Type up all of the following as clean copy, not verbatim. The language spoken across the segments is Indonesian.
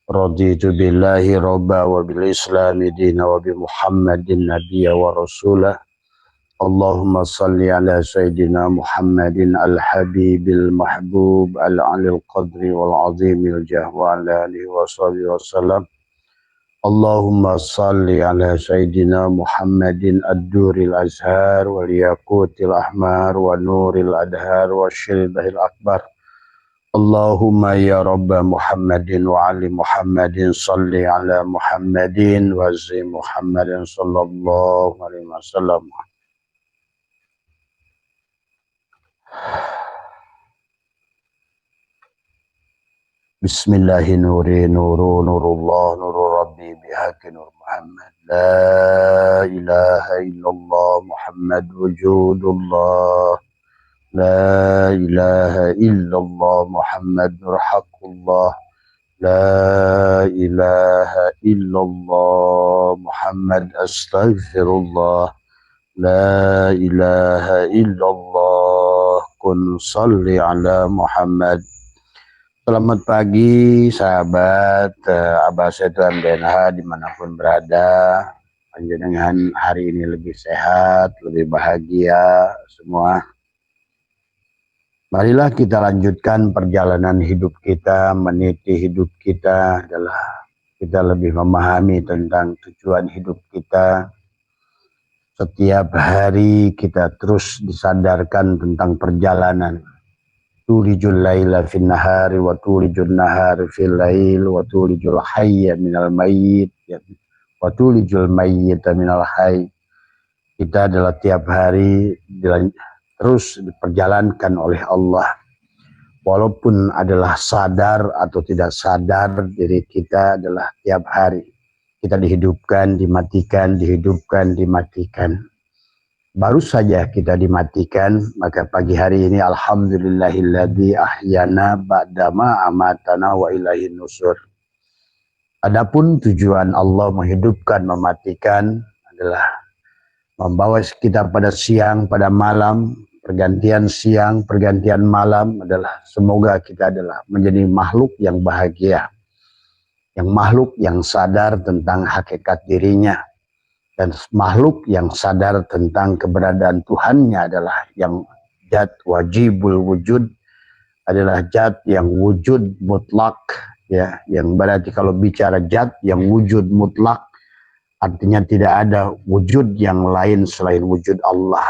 Raditu billahi robba wa bil islami dina wa bi muhammadin nabiyya wa rasulah. Allahumma salli ala sayyidina Muhammadin al-habibil mahbub al-alil qadri wal azimil jah wa ala alihi wa sahbihi wa sallam. Allahumma salli ala sayyidina Muhammadin ad-duril azhar wal yaqutil ahmar wa nuril adhar wa syirihil akbar. Allahumma ya Rabba Muhammadin wa ali Muhammadin salli ala Muhammadin wa zi Muhammadin sallallahu alaihi wasallam. Bismillahi nuri nuru nurullah nuru rabbi bihaqi nur Muhammad. La ilaha illallah Muhammad wujudullah. La ilaha illallah Muhammadur haqqullah. La ilaha illallah Muhammad astaghfirullah. La ilaha illallah kun salli ala Muhammad. Selamat pagi sahabat Abah Setuan BNH dimanapun berada. Panjenengan hari ini lebih sehat, lebih bahagia semua. Marilah kita lanjutkan perjalanan hidup kita, meniti hidup kita adalah kita lebih memahami tentang tujuan hidup kita. Setiap hari kita terus disadarkan tentang perjalanan. Tulijul laila fin nahari wa tulijul nahari fil lail wa tulijul hayya minal mayyit wa tulijul mayyita minal hayy. Kita adalah tiap hari terus diperjalankan oleh Allah. Walaupun adalah sadar atau tidak sadar, diri kita adalah tiap hari kita dihidupkan, dimatikan, dihidupkan, dimatikan. Baru saja kita dimatikan, maka pagi hari ini alhamdulillahilladzi ahyana ba'dama amatana wa ilaihin nusur. Adapun tujuan Allah menghidupkan, mematikan adalah membawa kita pada siang, pada malam, pergantian siang, pergantian malam adalah semoga kita adalah menjadi makhluk yang bahagia, yang makhluk yang sadar tentang hakikat dirinya, dan makhluk yang sadar tentang keberadaan Tuhannya adalah yang zat wajibul wujud, adalah zat yang wujud mutlak, ya, yang berarti kalau bicara zat yang wujud mutlak artinya tidak ada wujud yang lain selain wujud Allah.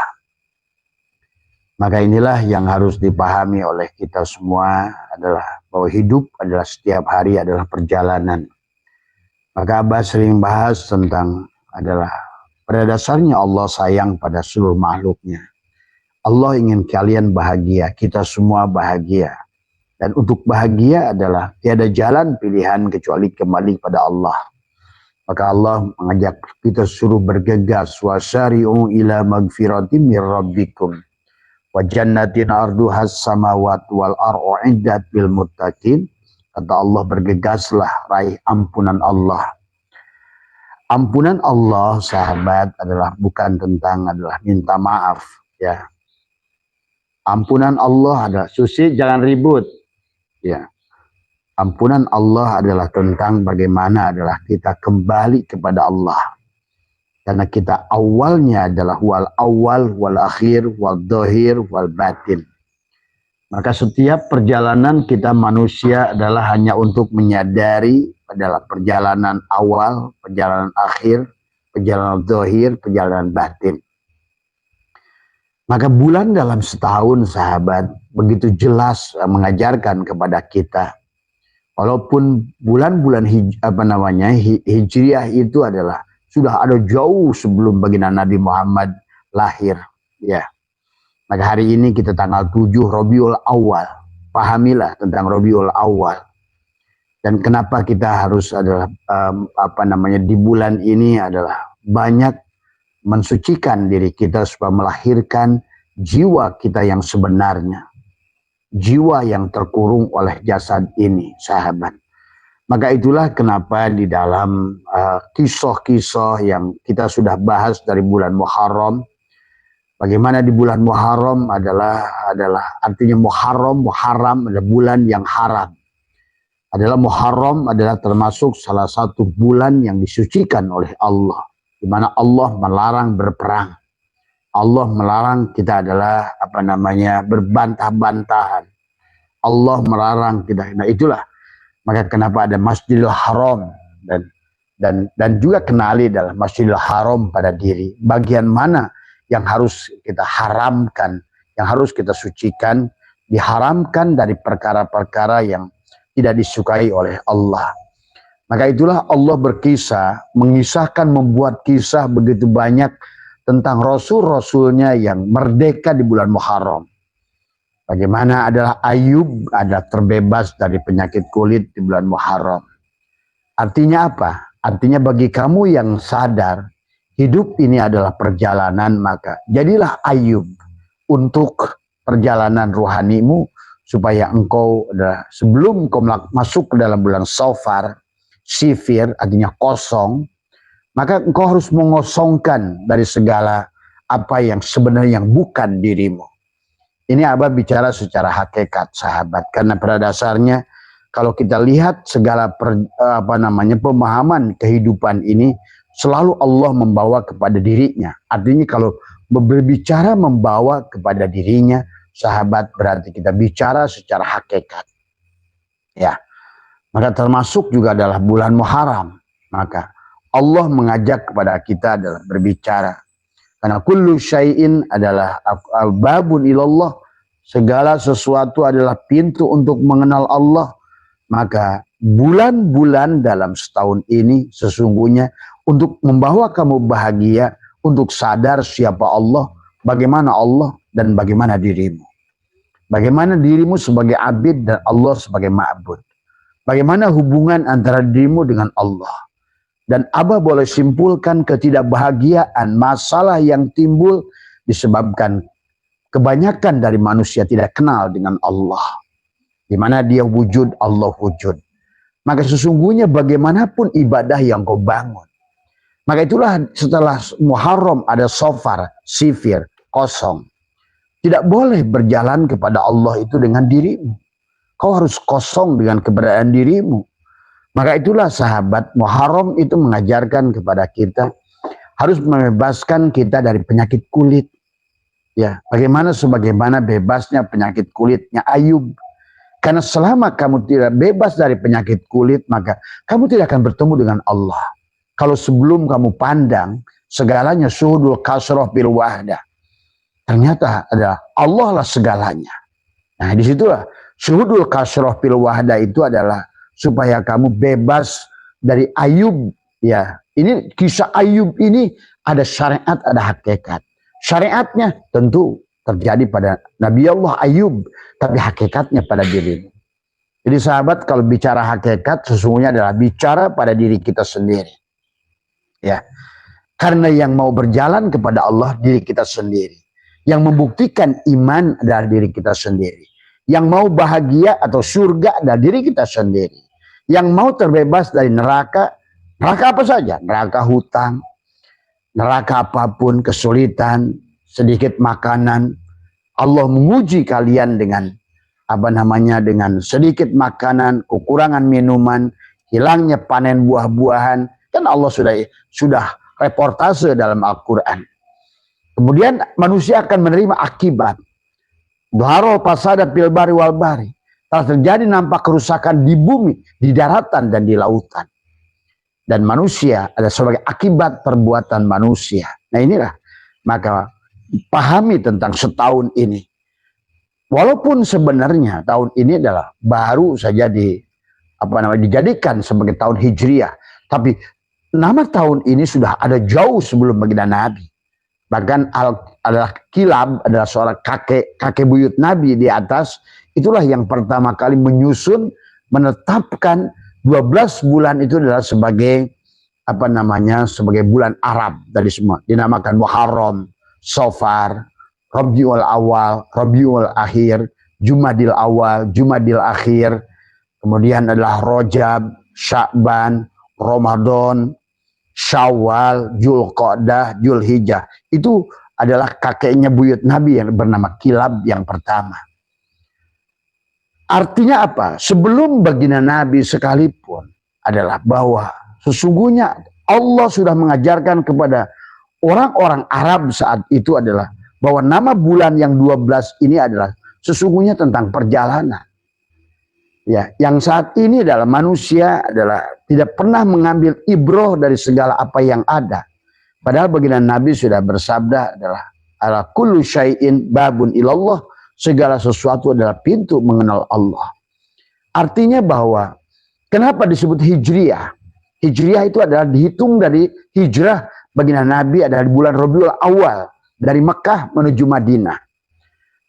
Maka inilah yang harus dipahami oleh kita semua adalah bahwa hidup adalah setiap hari adalah perjalanan. Maka Abah sering bahas tentang adalah pada dasarnya Allah sayang pada seluruh makhluknya. Allah ingin kalian bahagia, kita semua bahagia. Dan untuk bahagia adalah tiada jalan pilihan kecuali kembali pada Allah. Maka Allah mengajak kita suruh bergegas, wasari'u ila magfiratin mir rabbikum wa jannatin arduhas samawati wal ardu iddat bil muttaqin. Kata Allah, bergegaslah raih ampunan Allah. Ampunan Allah, sahabat, adalah bukan tentang adalah minta maaf, ya. Ampunan Allah adalah susi jangan ribut, ya. Ampunan Allah adalah tentang bagaimana adalah kita kembali kepada Allah. Karena kita awalnya adalah wal awal, wal akhir, wal dohir, wal batin. Maka setiap perjalanan kita manusia adalah hanya untuk menyadari adalah perjalanan awal, perjalanan akhir, perjalanan dohir, perjalanan batin. Maka bulan dalam setahun, sahabat, begitu jelas mengajarkan kepada kita. Walaupun bulan-bulan Hijriah itu adalah sudah ada jauh sebelum baginda Nabi Muhammad lahir, ya. Maka hari ini kita tanggal 7 Rabiul Awal. Pahamilah tentang Rabiul Awal. Dan kenapa kita harus adalah di bulan ini adalah banyak mensucikan diri kita supaya melahirkan jiwa kita yang sebenarnya. Jiwa yang terkurung oleh jasad ini, sahabat. Maka itulah kenapa di dalam kisah-kisah yang kita sudah bahas dari bulan Muharram, bagaimana di bulan Muharram adalah artinya Muharram adalah bulan yang haram. adalah Muharram adalah termasuk salah satu bulan yang disucikan oleh Allah, di mana Allah melarang berperang. Allah melarang kita adalah berbantah-bantahan. Allah melarang kita. Nah itulah maka kenapa ada Masjidil Haram dan juga kenali dalam Masjidil Haram pada diri. Bagian mana yang harus kita haramkan, yang harus kita sucikan, diharamkan dari perkara-perkara yang tidak disukai oleh Allah. Maka itulah Allah mengisahkan, membuat kisah begitu banyak tentang Rasul-Rasulnya yang merdeka di bulan Muharram. Bagaimana adalah Ayub adalah terbebas dari penyakit kulit di bulan Muharram. Artinya apa? Artinya bagi kamu yang sadar, hidup ini adalah perjalanan, maka jadilah Ayub untuk perjalanan rohanimu, supaya engkau adalah sebelum engkau masuk ke dalam bulan Safar, sifir artinya kosong, maka engkau harus mengosongkan dari segala apa yang sebenarnya yang bukan dirimu. Ini Abah bicara secara hakikat sahabat, karena pada dasarnya kalau kita lihat segala pemahaman kehidupan ini selalu Allah membawa kepada dirinya. Artinya kalau berbicara membawa kepada dirinya, sahabat, berarti kita bicara secara hakikat. Ya. Maka termasuk juga adalah bulan Muharram. Maka Allah mengajak kepada kita adalah berbicara. Karena kullu syai'in adalah babun ilallah. Segala sesuatu adalah pintu untuk mengenal Allah. Maka bulan-bulan dalam setahun ini sesungguhnya untuk membawa kamu bahagia, untuk sadar siapa Allah, bagaimana Allah, dan bagaimana dirimu. Bagaimana dirimu sebagai abid dan Allah sebagai ma'bud. Bagaimana hubungan antara dirimu dengan Allah. Dan Abah boleh simpulkan ketidakbahagiaan, masalah yang timbul disebabkan kebanyakan dari manusia tidak kenal dengan Allah. Di mana dia wujud, Allah wujud. Maka sesungguhnya bagaimanapun ibadah yang kau bangun. Maka itulah setelah Muharram ada Safar, sifir, kosong. Tidak boleh berjalan kepada Allah itu dengan dirimu. Kau harus kosong dengan keberadaan dirimu. Maka itulah sahabat, Muharram itu mengajarkan kepada kita harus membebaskan kita dari penyakit kulit. Ya, sebagaimana bebasnya penyakit kulitnya Ayub. Karena selama kamu tidak bebas dari penyakit kulit, maka kamu tidak akan bertemu dengan Allah. Kalau sebelum kamu pandang segalanya syuhudul kasroh bil wahdah. Ternyata adalah Allah lah segalanya. Nah disitulah syuhudul kasroh bil wahdah itu adalah supaya kamu bebas dari Ayub. Ya, ini kisah Ayub ini ada syariat, ada hakikat. Syariatnya tentu terjadi pada Nabi Allah Ayub, tapi hakikatnya pada dirimu. Jadi sahabat, kalau bicara hakikat sesungguhnya adalah bicara pada diri kita sendiri. Ya, karena yang mau berjalan kepada Allah diri kita sendiri. Yang membuktikan iman adalah diri kita sendiri. Yang mau bahagia atau surga adalah diri kita sendiri. Yang mau terbebas dari neraka, neraka apa saja, neraka hutang, neraka apapun, kesulitan, sedikit makanan. Allah menguji kalian dengan dengan sedikit makanan, kekurangan minuman, hilangnya panen buah-buahan. Kan Allah sudah reportase dalam Al-Quran. Kemudian manusia akan menerima akibat. Dhaharul fasada fil bari wal bahri. Telah terjadi nampak kerusakan di bumi, di daratan dan di lautan. Dan manusia ada sebagai akibat perbuatan manusia. Nah inilah, maka pahami tentang setahun ini. Walaupun sebenarnya tahun ini adalah baru saja dijadikan sebagai tahun Hijriah. Tapi nama tahun ini sudah ada jauh sebelum baginda Nabi. Bahkan adalah Kilab, adalah seorang kakek buyut Nabi di atas. Itulah yang pertama kali menyusun, menetapkan 12 bulan itu adalah sebagai sebagai bulan Arab dari semua. Dinamakan Muharram, Safar, Rabiul Awal, Rabiul Akhir, Jumadil Awal, Jumadil Akhir. Kemudian adalah Rajab, Sya'ban, Ramadan, Syawal, Dzulqa'dah, Dzulhijjah. Itu adalah kakeknya buyut Nabi yang bernama Kilab yang pertama. Artinya apa? Sebelum baginda Nabi sekalipun adalah bahwa sesungguhnya Allah sudah mengajarkan kepada orang-orang Arab saat itu adalah bahwa nama bulan yang 12 ini adalah sesungguhnya tentang perjalanan. Ya, yang saat ini adalah manusia adalah tidak pernah mengambil ibroh dari segala apa yang ada. Padahal baginda Nabi sudah bersabda adalah ala kullu syai'in babun ilallah, segala sesuatu adalah pintu mengenal Allah. Artinya bahwa kenapa disebut hijriyah? Hijriyah itu adalah dihitung dari hijrah baginda Nabi adalah di bulan Rabiul Awal dari Mekah menuju Madinah.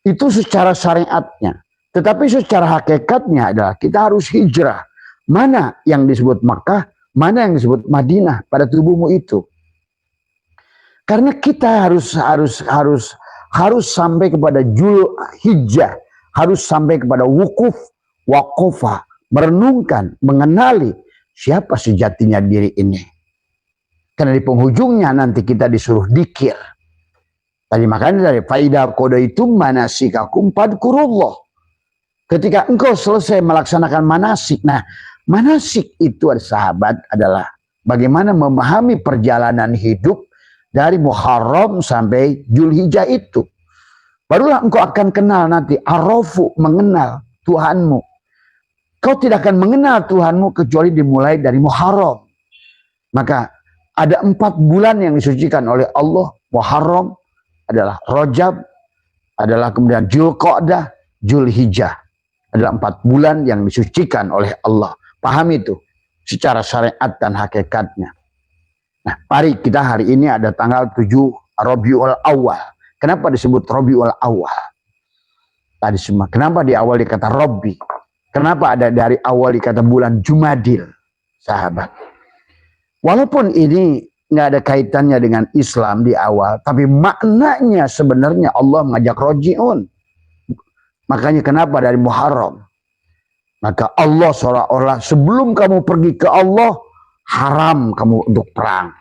Itu secara syariatnya. Tetapi secara hakikatnya adalah kita harus hijrah. Mana yang disebut Makkah, mana yang disebut Madinah pada tubuhmu itu. Karena kita harus sampai kepada Zulhijjah, harus sampai kepada wukuf, wakofa, merenungkan, mengenali siapa sejatinya diri ini. Karena di penghujungnya nanti kita disuruh dikir. Tadi makanya dari faidah kode itu manasikakum fadkurullah. Ketika engkau selesai melaksanakan manasik. Nah, manasik itu sahabat adalah bagaimana memahami perjalanan hidup dari Muharram sampai Zulhijjah itu. Barulah engkau akan kenal nanti arafu, mengenal Tuhanmu. Kau tidak akan mengenal Tuhanmu kecuali dimulai dari Muharram. Maka ada 4 bulan yang disucikan oleh Allah. Muharram adalah Rajab, adalah kemudian Zulqa'dah, Zulhijjah. Adalah 4 bulan yang disucikan oleh Allah. Pahami itu secara syariat dan hakikatnya. Nah, mari kita hari ini ada tanggal 7 Rabiul Awal. Kenapa disebut Rabiul Awal? Tadi semua. Kenapa di awal dikata Rabi? Kenapa ada dari awal dikata bulan Jumadil, sahabat? Walaupun ini nggak ada kaitannya dengan Islam di awal, tapi maknanya sebenarnya Allah mengajak roji'un. Makanya kenapa dari Muharram? Maka Allah seolah-olah sebelum kamu pergi ke Allah, haram kamu untuk perang.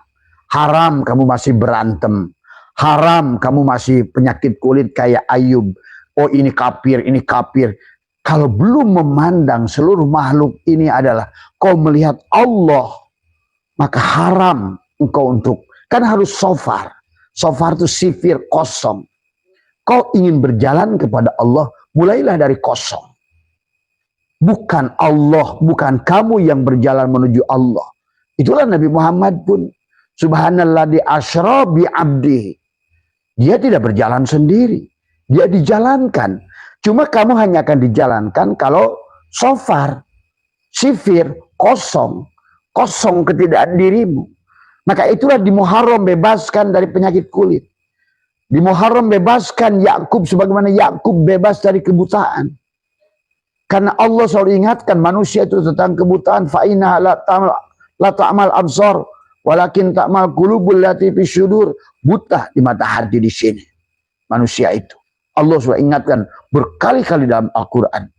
Haram kamu masih berantem. Haram kamu masih penyakit kulit kayak Ayub. Oh ini kafir, ini kafir. Kalau belum memandang seluruh makhluk ini adalah kau melihat Allah, maka haram engkau untuk, kan harus sofar. Sofar itu sifir, kosong. Kau ingin berjalan kepada Allah, mulailah dari kosong. Bukan Allah, bukan kamu yang berjalan menuju Allah. Itulah Nabi Muhammad pun. Subhanalladzi asra bi abdihi. Dia tidak berjalan sendiri. Dia dijalankan. Cuma kamu hanya akan dijalankan kalau sofar, sifir, kosong. Kosong ketidakadilan dirimu. Maka itulah di Muharram bebaskan dari penyakit kulit. Di Muharram bebaskan Yakub sebagaimana Yakub bebas dari kebutaan. Karena Allah selalu ingatkan manusia itu tentang kebutaan. Fa'inna la ta'mal absar walakin ta'mal qulubul lati fi syudur. Buta di mata hati di sini. Manusia itu. Allah sudah ingatkan berkali-kali dalam Al-Quran.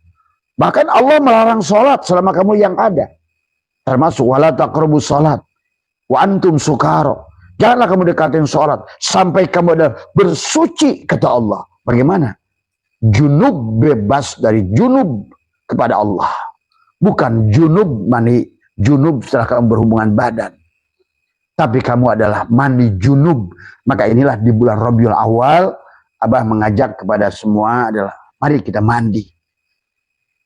Bahkan Allah melarang sholat selama kamu yang ada. Termasuk wala taqrabus sholat wa antum sukara. Janganlah kamu dekatin sholat sampai kamu ada bersuci, kata Allah. Bagaimana? Junub, bebas dari junub kepada Allah. Bukan junub mandi junub setelah kamu berhubungan badan. Tapi kamu adalah mandi junub. Maka inilah di bulan Rabiul Awal, Abah mengajak kepada semua adalah mari kita mandi.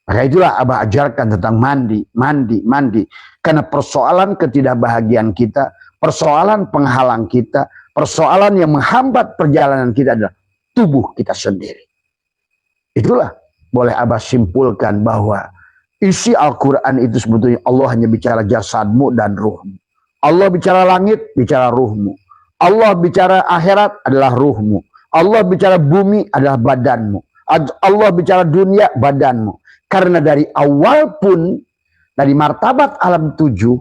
Maka itulah Abah ajarkan tentang mandi, mandi, mandi. Karena persoalan ketidakbahagiaan kita, persoalan penghalang kita, persoalan yang menghambat perjalanan kita adalah tubuh kita sendiri. Itulah boleh Abah simpulkan bahwa isi Al-Quran itu sebetulnya Allah hanya bicara jasadmu dan ruhmu. Allah bicara langit, bicara ruhmu. Allah bicara akhirat adalah ruhmu. Allah bicara bumi adalah badanmu. Allah bicara dunia, badanmu. Karena dari awal pun, dari martabat alam 7,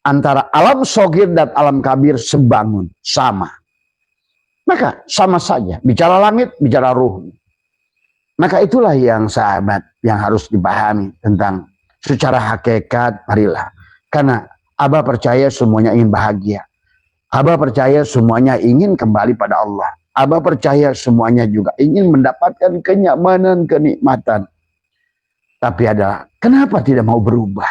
antara alam sogir dan alam kabir sebangun, sama. Maka sama saja, bicara langit, bicara ruh. Maka itulah yang sahabat, yang harus dipahami tentang secara hakikat, marilah. Karena Abah percaya semuanya ingin bahagia. Abah percaya semuanya ingin kembali pada Allah. Abah percaya semuanya juga ingin mendapatkan kenyamanan, kenikmatan. Tapi adalah kenapa tidak mau berubah?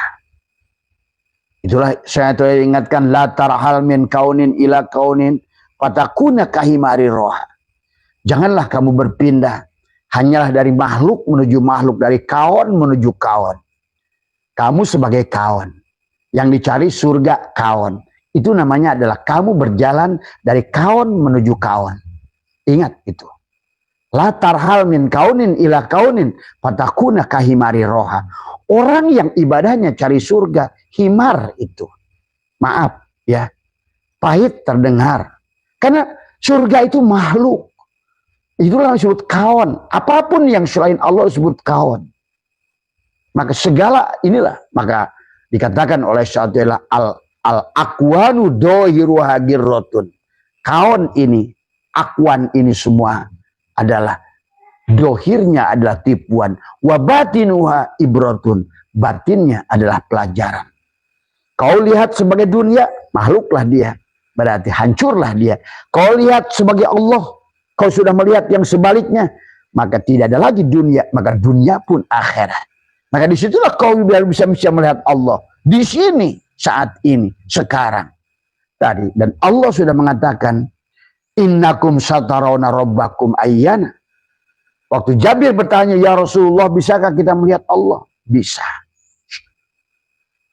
Itulah saya ingatkan, la tarhal min kaunin ila kaunin fatakuna kahimari roha. Janganlah kamu berpindah hanyalah dari makhluk menuju makhluk, dari kawan menuju kawan. Kamu sebagai kawan yang dicari surga, kawan. Itu namanya adalah kamu berjalan dari kawan menuju kawan. Ingat itu. La tarhal min kaunin ila kaunin fatakuna kahimari roha. Orang yang ibadahnya cari surga, himar itu. Maaf ya, pahit terdengar. Karena surga itu makhluk. Itulah yang disebut kawan. Apapun yang selain Allah disebut kawan. Maka segala inilah, maka dikatakan oleh Syaikhullah al-akwanu dohiruha girrotun. Kawan ini, akwan ini semua adalah dohirnya adalah tipuan. Wabatinuha ibrotun. Batinnya adalah pelajaran. Kau lihat sebagai dunia, makhluklah dia. Berarti hancurlah dia. Kau lihat sebagai Allah, kau sudah melihat yang sebaliknya, maka tidak ada lagi dunia, maka dunia pun akhirat. Maka disitulah kau bisa melihat Allah. Di sini, saat ini, sekarang. Tadi. Dan Allah sudah mengatakan, innakum satarawna rabbakum ayyana. Waktu Jabir bertanya, ya Rasulullah, bisakah kita melihat Allah? Bisa.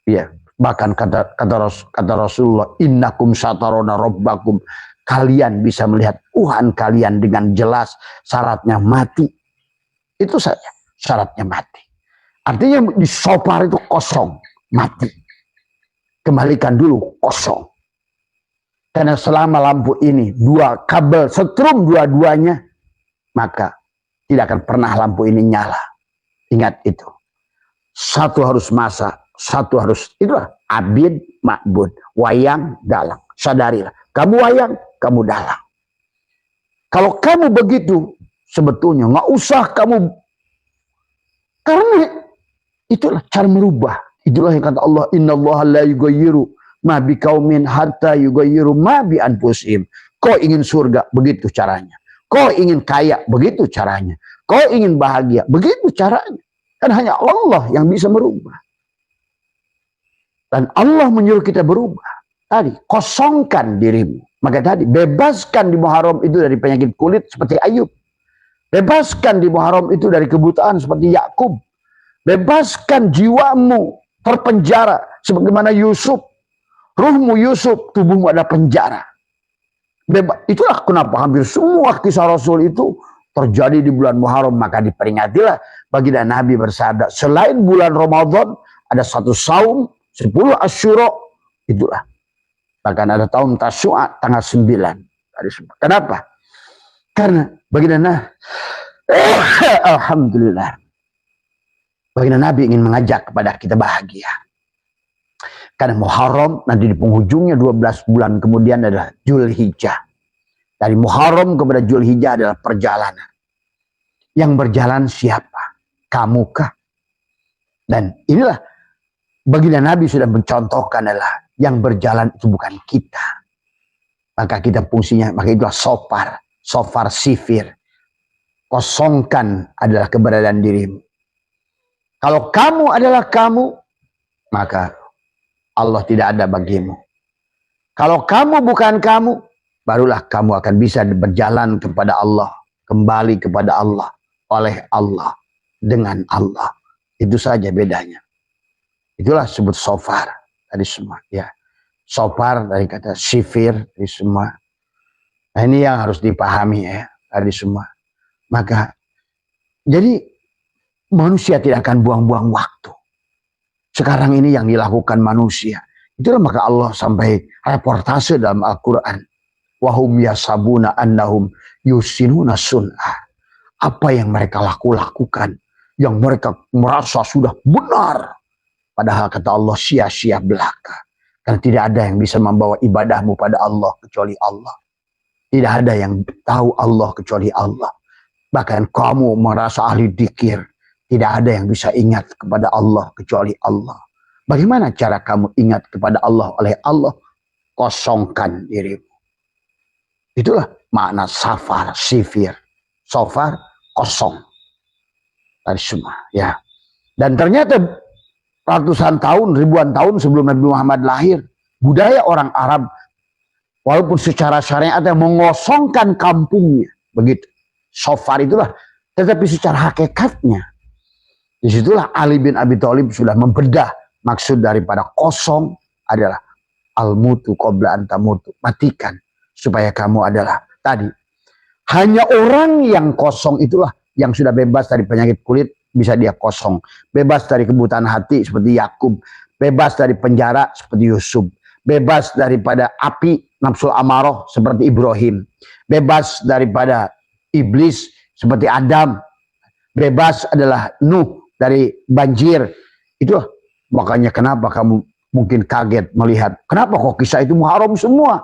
Ya, bahkan kata Rasulullah, innakum satarawna rabbakum. Kalian bisa melihat Tuhan kalian dengan jelas. Syaratnya mati. Itu saja. Syaratnya mati. Artinya di sopar itu kosong. Mati. Kembalikan dulu kosong. Karena selama lampu ini dua kabel setrum dua-duanya, maka tidak akan pernah lampu ini nyala. Ingat itu. Satu harus masak, satu harus, itulah abid ma'bud, wayang dalang. Sadarilah, kamu wayang, kamu dalang. Kalau kamu begitu, sebetulnya nggak usah kamu, karena itulah cara merubah. Itulah yang kata Allah, innallaha la yughayyiru ma biqaumin hatta yughayyiru ma bi anfusihim. Kau ingin surga, begitu caranya. Kau ingin kaya, begitu caranya. Kau ingin bahagia, begitu caranya. Dan hanya Allah yang bisa merubah. Dan Allah menyuruh kita berubah. Tadi, kosongkan dirimu. Maka tadi, bebaskan di Muharram itu dari penyakit kulit seperti Ayub. Bebaskan di Muharram itu dari kebutaan seperti Yakub. Bebaskan jiwamu terpenjara sebagaimana Yusuf. Ruhmu Yusuf, tubuhmu ada penjara. Itulah kenapa hampir semua kisah Rasul itu terjadi di bulan Muharram. Maka diperingatilah baginda Nabi bersabda, selain bulan Ramadan ada satu saum, 10 Asyura, itulah. Bahkan ada tahun Tasyu'a tanggal 9. Kenapa? Karena baginda Nabi, alhamdulillah, baginda Nabi ingin mengajak kepada kita bahagia. Karena Muharram nanti di penghujungnya 12 bulan kemudian adalah Zulhijjah. Dari Muharram kepada Zulhijjah adalah perjalanan. Yang berjalan siapa? Kamukah? Dan inilah baginda Nabi sudah mencontohkan adalah yang berjalan itu bukan kita. Maka kita fungsinya, maka itulah sofar. Sofar sifir. Kosongkan adalah keberadaan dirimu. Kalau kamu adalah kamu, maka Allah tidak ada bagimu. Kalau kamu bukan kamu, barulah kamu akan bisa berjalan kepada Allah. Kembali kepada Allah. Oleh Allah. Dengan Allah. Itu saja bedanya. Itulah sebut sofar. Tadi semua. Ya. Sofar dari kata sifir. Tadi semua. Nah ini yang harus dipahami ya. Tadi semua. Maka. Jadi manusia tidak akan buang-buang waktu. Sekarang ini yang dilakukan manusia. Itulah maka Allah sampai reportase dalam Al-Quran. Wahum yasabuna annahum yusinuna sun'ah. Apa yang mereka lakukan. Yang mereka merasa sudah benar. Padahal kata Allah sia-sia belaka. Karena tidak ada yang bisa membawa ibadahmu pada Allah kecuali Allah. Tidak ada yang tahu Allah kecuali Allah. Bahkan kamu merasa ahli dzikir. Tidak ada yang bisa ingat kepada Allah kecuali Allah. Bagaimana cara kamu ingat kepada Allah oleh Allah? Kosongkan dirimu. Itulah makna safar, sifir. Safar, kosong. Tadi semua. Ya. Dan ternyata ratusan tahun, ribuan tahun sebelum Nabi Muhammad lahir, budaya orang Arab walaupun secara syariat mengosongkan kampungnya, begitu. Shofar itulah, tetapi secara hakikatnya disitulah Ali bin Abi Thalib sudah membedah maksud daripada kosong adalah al-mutu qabla antamutu, matikan supaya kamu adalah tadi. Hanya orang yang kosong itulah yang sudah bebas dari penyakit kulit, bisa dia kosong. Bebas dari kebutaan hati seperti Yakub, bebas dari penjara seperti Yusuf, bebas daripada api nafsu amarah seperti Ibrahim, bebas daripada iblis seperti Adam, bebas adalah Nuh dari banjir. Itulah makanya kenapa kamu mungkin kaget melihat kenapa kok kisah itu muharram semua,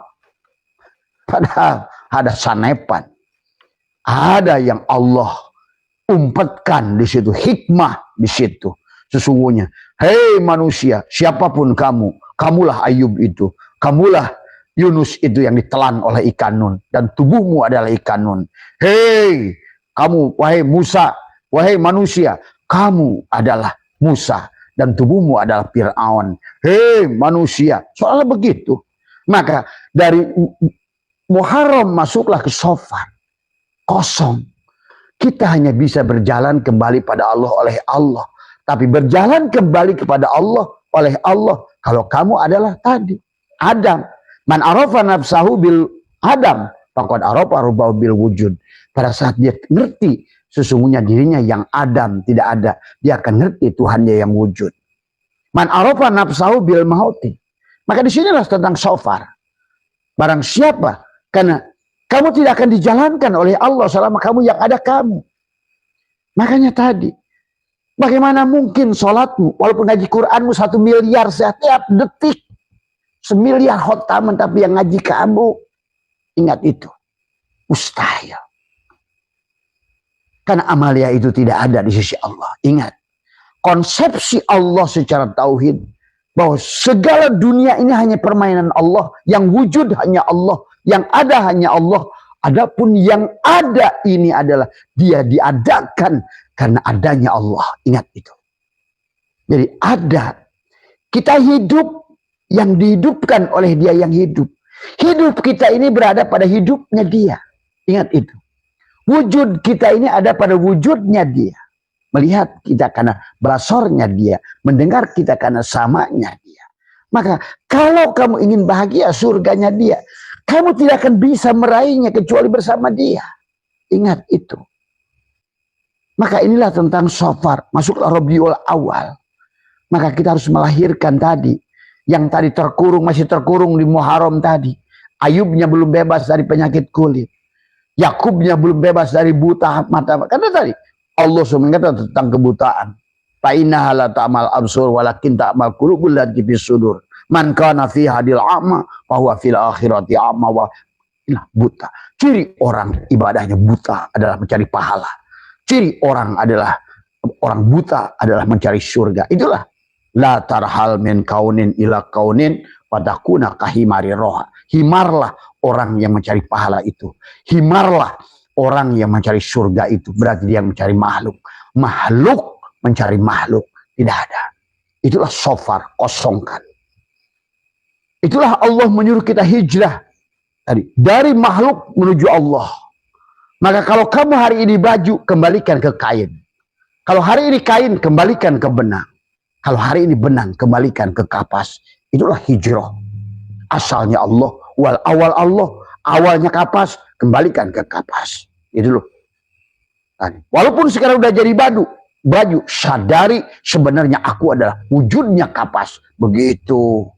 padahal ada sanepan, ada yang Allah umpatkan di situ, hikmah di situ. Sesungguhnya, hei manusia, siapapun kamu, kamulah Ayub itu, kamulah Yunus itu yang ditelan oleh ikan nun, dan tubuhmu adalah ikan nun. Hei kamu, wahai Musa, wahai manusia, kamu adalah Musa dan tubuhmu adalah Fir'aun. Hei manusia, soalnya begitu. Maka dari Muharram masuklah ke Shofar, kosong. Kita hanya bisa berjalan kembali pada Allah oleh Allah. Tapi berjalan kembali kepada Allah oleh Allah kalau kamu adalah tadi Adam. Man arafa nafsahu bil Adam, faqad arafa rabbahu bil wujud. Pada saat dia ngerti sesungguhnya dirinya yang Adam tidak ada, dia akan ngerti Tuhannya yang wujud. Man arafa nafsahu bil mauti. Maka disinilah tentang Shofar. Barang siapa, karena kamu tidak akan dijalankan oleh Allah selama kamu yang ada kamu. Makanya tadi, bagaimana mungkin sholatmu, walaupun ngaji Quranmu 1 miliar setiap detik, 1 miliar khotaman, tapi yang ngaji kamu, ingat itu, mustahil. Karena amalia itu tidak ada di sisi Allah. Ingat, konsepsi Allah secara tauhid, bahwa segala dunia ini hanya permainan Allah, yang wujud hanya Allah, yang ada hanya Allah. Adapun yang ada ini adalah dia diadakan karena adanya Allah. Ingat itu. Jadi ada. Kita hidup yang dihidupkan oleh dia yang hidup. Hidup kita ini berada pada hidupnya dia. Ingat itu. Wujud kita ini ada pada wujudnya dia. Melihat kita karena basornya dia. Mendengar kita karena samanya dia. Maka kalau kamu ingin bahagia surganya dia, kamu tidak akan bisa meraihnya kecuali bersama dia. Ingat itu. Maka inilah tentang Shofar. Masuklah Rabiul Awal. Maka kita harus melahirkan tadi. Yang tadi terkurung, masih terkurung di Muharram tadi. Ayubnya belum bebas dari penyakit kulit. Yakubnya belum bebas dari buta mata. Karena tadi Allah SWT tentang kebutaan. Fa'innaha la ta'mal absur walakin ta'mal qulubul lati fis sudur. Man kana fi hadil a'ma bahwa fil akhirati a'ma wa buta. Ciri orang ibadahnya buta adalah mencari pahala. Ciri orang adalah orang buta adalah mencari surga. Itulah la tarhal min kaunin ila kaunin padakuna kahimari roha. Himarlah orang yang mencari pahala itu. Himarlah orang yang mencari surga itu. Berarti dia mencari makhluk. Makhluk mencari makhluk. Tidak ada. Itulah Shofar, kosongkan. Itulah Allah menyuruh kita hijrah tadi dari makhluk menuju Allah. Maka kalau kamu hari ini baju, kembalikan ke kain. Kalau hari ini kain, kembalikan ke benang. Kalau hari ini benang, kembalikan ke kapas. Itulah hijrah. Asalnya Allah, wal awal Allah, awalnya kapas, kembalikan ke kapas. Itu loh. Tadi. Walaupun sekarang udah jadi baju, sadari sebenarnya aku adalah wujudnya kapas. Begitu.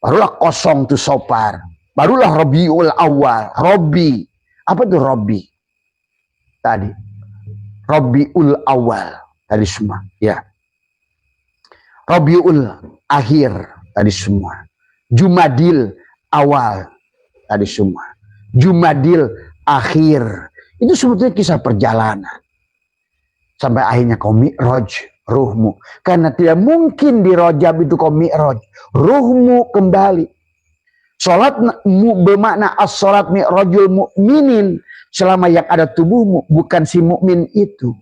Barulah kosong tuh Shofar. Barulah Rabiul Awal. Robi. Apa tuh Robi? Tadi. Rabiul Awal. Tadi semua. Ya. Rabiul Akhir. Tadi semua. Jumadil Awal. Tadi semua. Jumadil Akhir. Itu sebetulnya kisah perjalanan. Sampai akhirnya kau mi'raj. Ruhmu. Karena tidak mungkin di Rajab itu kau mi'raj. Ruhmu kembali. Salatmu bermakna as-salat mi'rajul mu'minin. Selama yang ada tubuhmu. Bukan si mukmin itu.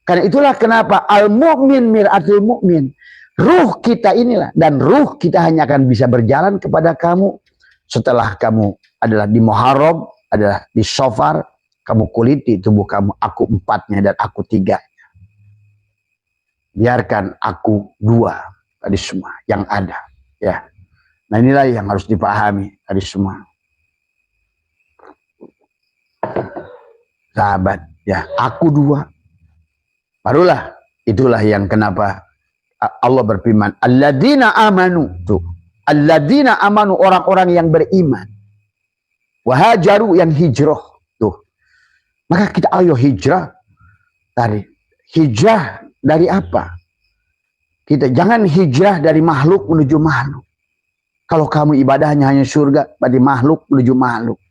Karena itulah kenapa al-mu'min mir'atul mu'min. Ruh kita inilah, dan ruh kita hanya akan bisa berjalan kepada kamu setelah kamu adalah di Muharram, adalah di Safar, kamu kuliti tubuh kamu, aku 4-nya dan aku 3. Biarkan aku 2 tadi semua yang ada, ya. Nah inilah yang harus dipahami tadi semua, sahabat, ya. Aku 2, barulah itulah yang kenapa Allah berfirman, alladzina amanu, tuh. Alladzina amanu, orang-orang yang beriman. Wahajaru, yang hijrah, tuh. Maka kita ayo hijrah. Hijrah dari apa? Kita jangan hijrah dari makhluk menuju makhluk. Kalau kamu ibadahnya hanya surga, berarti makhluk menuju makhluk.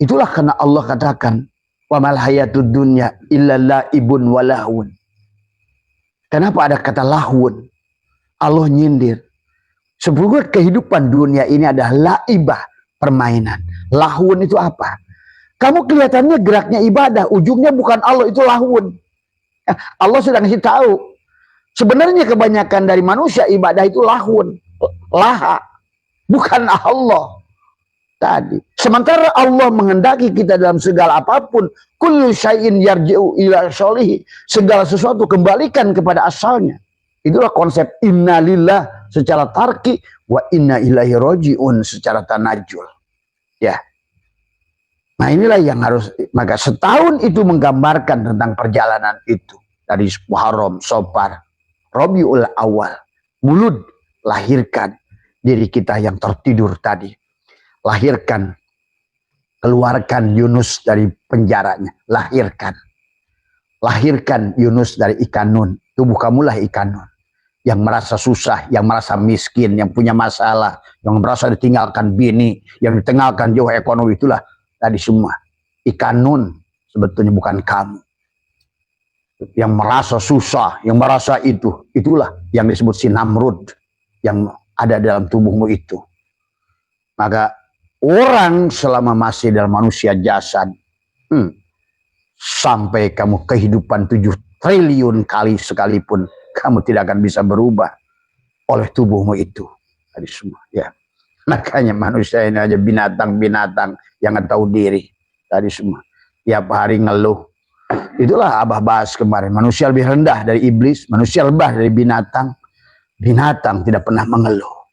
Itulah karena Allah katakan, wa mal hayatud dunya illa laibun wa lahun. Kenapa ada kata lahun? Allah nyindir. Sebenarnya kehidupan dunia ini adalah laibah, permainan. Lahun itu apa? Kamu kelihatannya geraknya ibadah, ujungnya bukan Allah, itu lahun. Allah sudah ngasih tahu. Sebenarnya kebanyakan dari manusia ibadah itu lahun, laha, bukan Allah. Tadi. Sementara Allah menghendaki kita dalam segala apapun, kullu syai'in yarji'u ila sholihi, segala sesuatu kembalikan kepada asalnya. Itulah konsep innalillah secara tarki, wa inna ilaihi raji'un secara tanajul. Ya. Nah inilah yang harus, maka setahun itu menggambarkan tentang perjalanan itu. Dari Muharram, Safar, Rabiul Awal, Mulud, lahirkan diri kita yang tertidur tadi. Lahirkan, keluarkan Yunus dari penjaranya, lahirkan. Lahirkan Yunus dari ikan nun, tubuh kamulah ikan nun. Yang merasa susah, yang merasa miskin, yang punya masalah, yang merasa ditinggalkan bini, yang ditinggalkan jauh ekonomi, itulah tadi semua. Ikan nun sebetulnya bukan kamu. Yang merasa susah, yang merasa itulah yang disebut si Namrud yang ada dalam tubuhmu itu. Maka orang selama masih dalam manusia jasad, sampai kamu kehidupan 7 triliun kali sekalipun, kamu tidak akan bisa berubah oleh tubuhmu itu. Tadi semua, ya. Makanya manusia ini aja binatang-binatang yang nggak tahu diri. Tadi semua, tiap hari ngeluh. Itulah Abah bahas kemarin. Manusia lebih rendah dari iblis, manusia lebah dari binatang. Binatang tidak pernah mengeluh.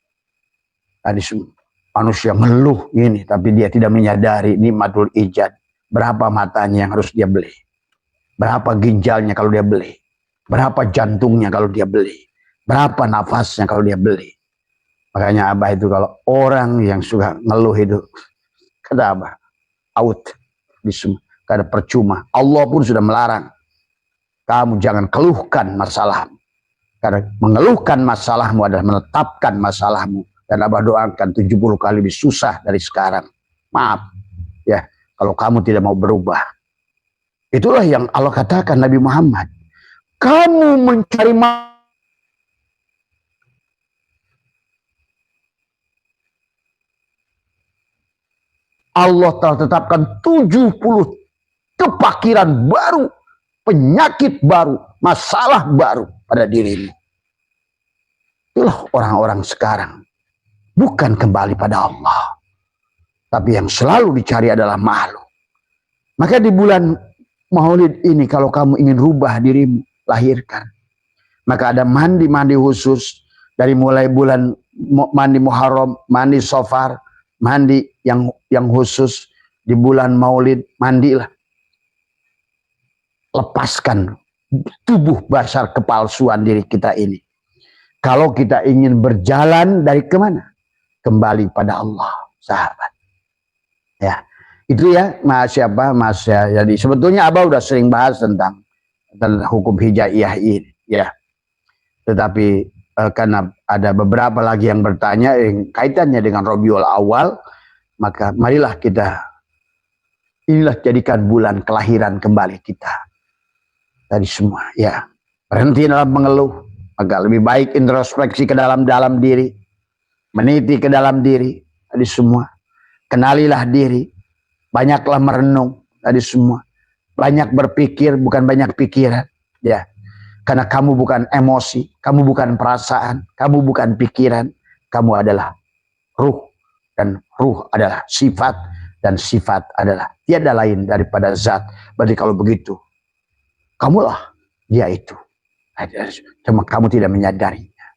Tadi semua. Manusia ngeluh ini, tapi dia tidak menyadari nikmatul ijad. Berapa matanya yang harus dia beli? Berapa ginjalnya kalau dia beli? Berapa jantungnya kalau dia beli? Berapa nafasnya kalau dia beli? Makanya Abah itu kalau orang yang suka ngeluh itu, kata Abah, out. Karena percuma. Allah pun sudah melarang. Kamu jangan keluhkan masalahmu. Karena mengeluhkan masalahmu adalah menetapkan masalahmu. Dan Abah doakan 70 kali lebih susah dari sekarang. Maaf. Ya, kalau kamu tidak mau berubah. Itulah yang Allah katakan Nabi Muhammad. Kamu mencari Allah telah tetapkan 70 kepakiran baru, penyakit baru, masalah baru pada dirimu. Itulah orang-orang sekarang. Bukan kembali pada Allah. Tapi yang selalu dicari adalah makhluk. Maka di bulan Maulid ini kalau kamu ingin rubah dirimu, lahirkan. Maka ada mandi-mandi khusus. Dari mulai bulan mandi Muharram, mandi Safar, mandi yang khusus. Di bulan Maulid, mandilah. Lepaskan tubuh basar kepalsuan diri kita ini. Kalau kita ingin berjalan dari kemana? Kembali pada Allah, sahabat. Ya, itu ya, Mas siapa, Mas ya. Jadi sebetulnya Abah udah sering bahas tentang hukum hijaiyah ini, ya. Tetapi karena ada beberapa lagi yang bertanya yang kaitannya dengan Rabiul Awal, maka marilah kita inilah jadikan bulan kelahiran kembali kita. Tadi semua, ya. Berhenti dalam mengeluh, maka lebih baik introspeksi ke dalam diri. Meniti ke dalam diri, tadi semua. Kenalilah diri, banyaklah merenung, tadi semua. Banyak berpikir, bukan banyak pikiran. Ya, karena kamu bukan emosi, kamu bukan perasaan, kamu bukan pikiran, kamu adalah ruh, dan ruh adalah sifat, dan sifat adalah tiada lain daripada zat. Berarti kalau begitu, kamulah dia itu. Cuma kamu tidak menyadarinya.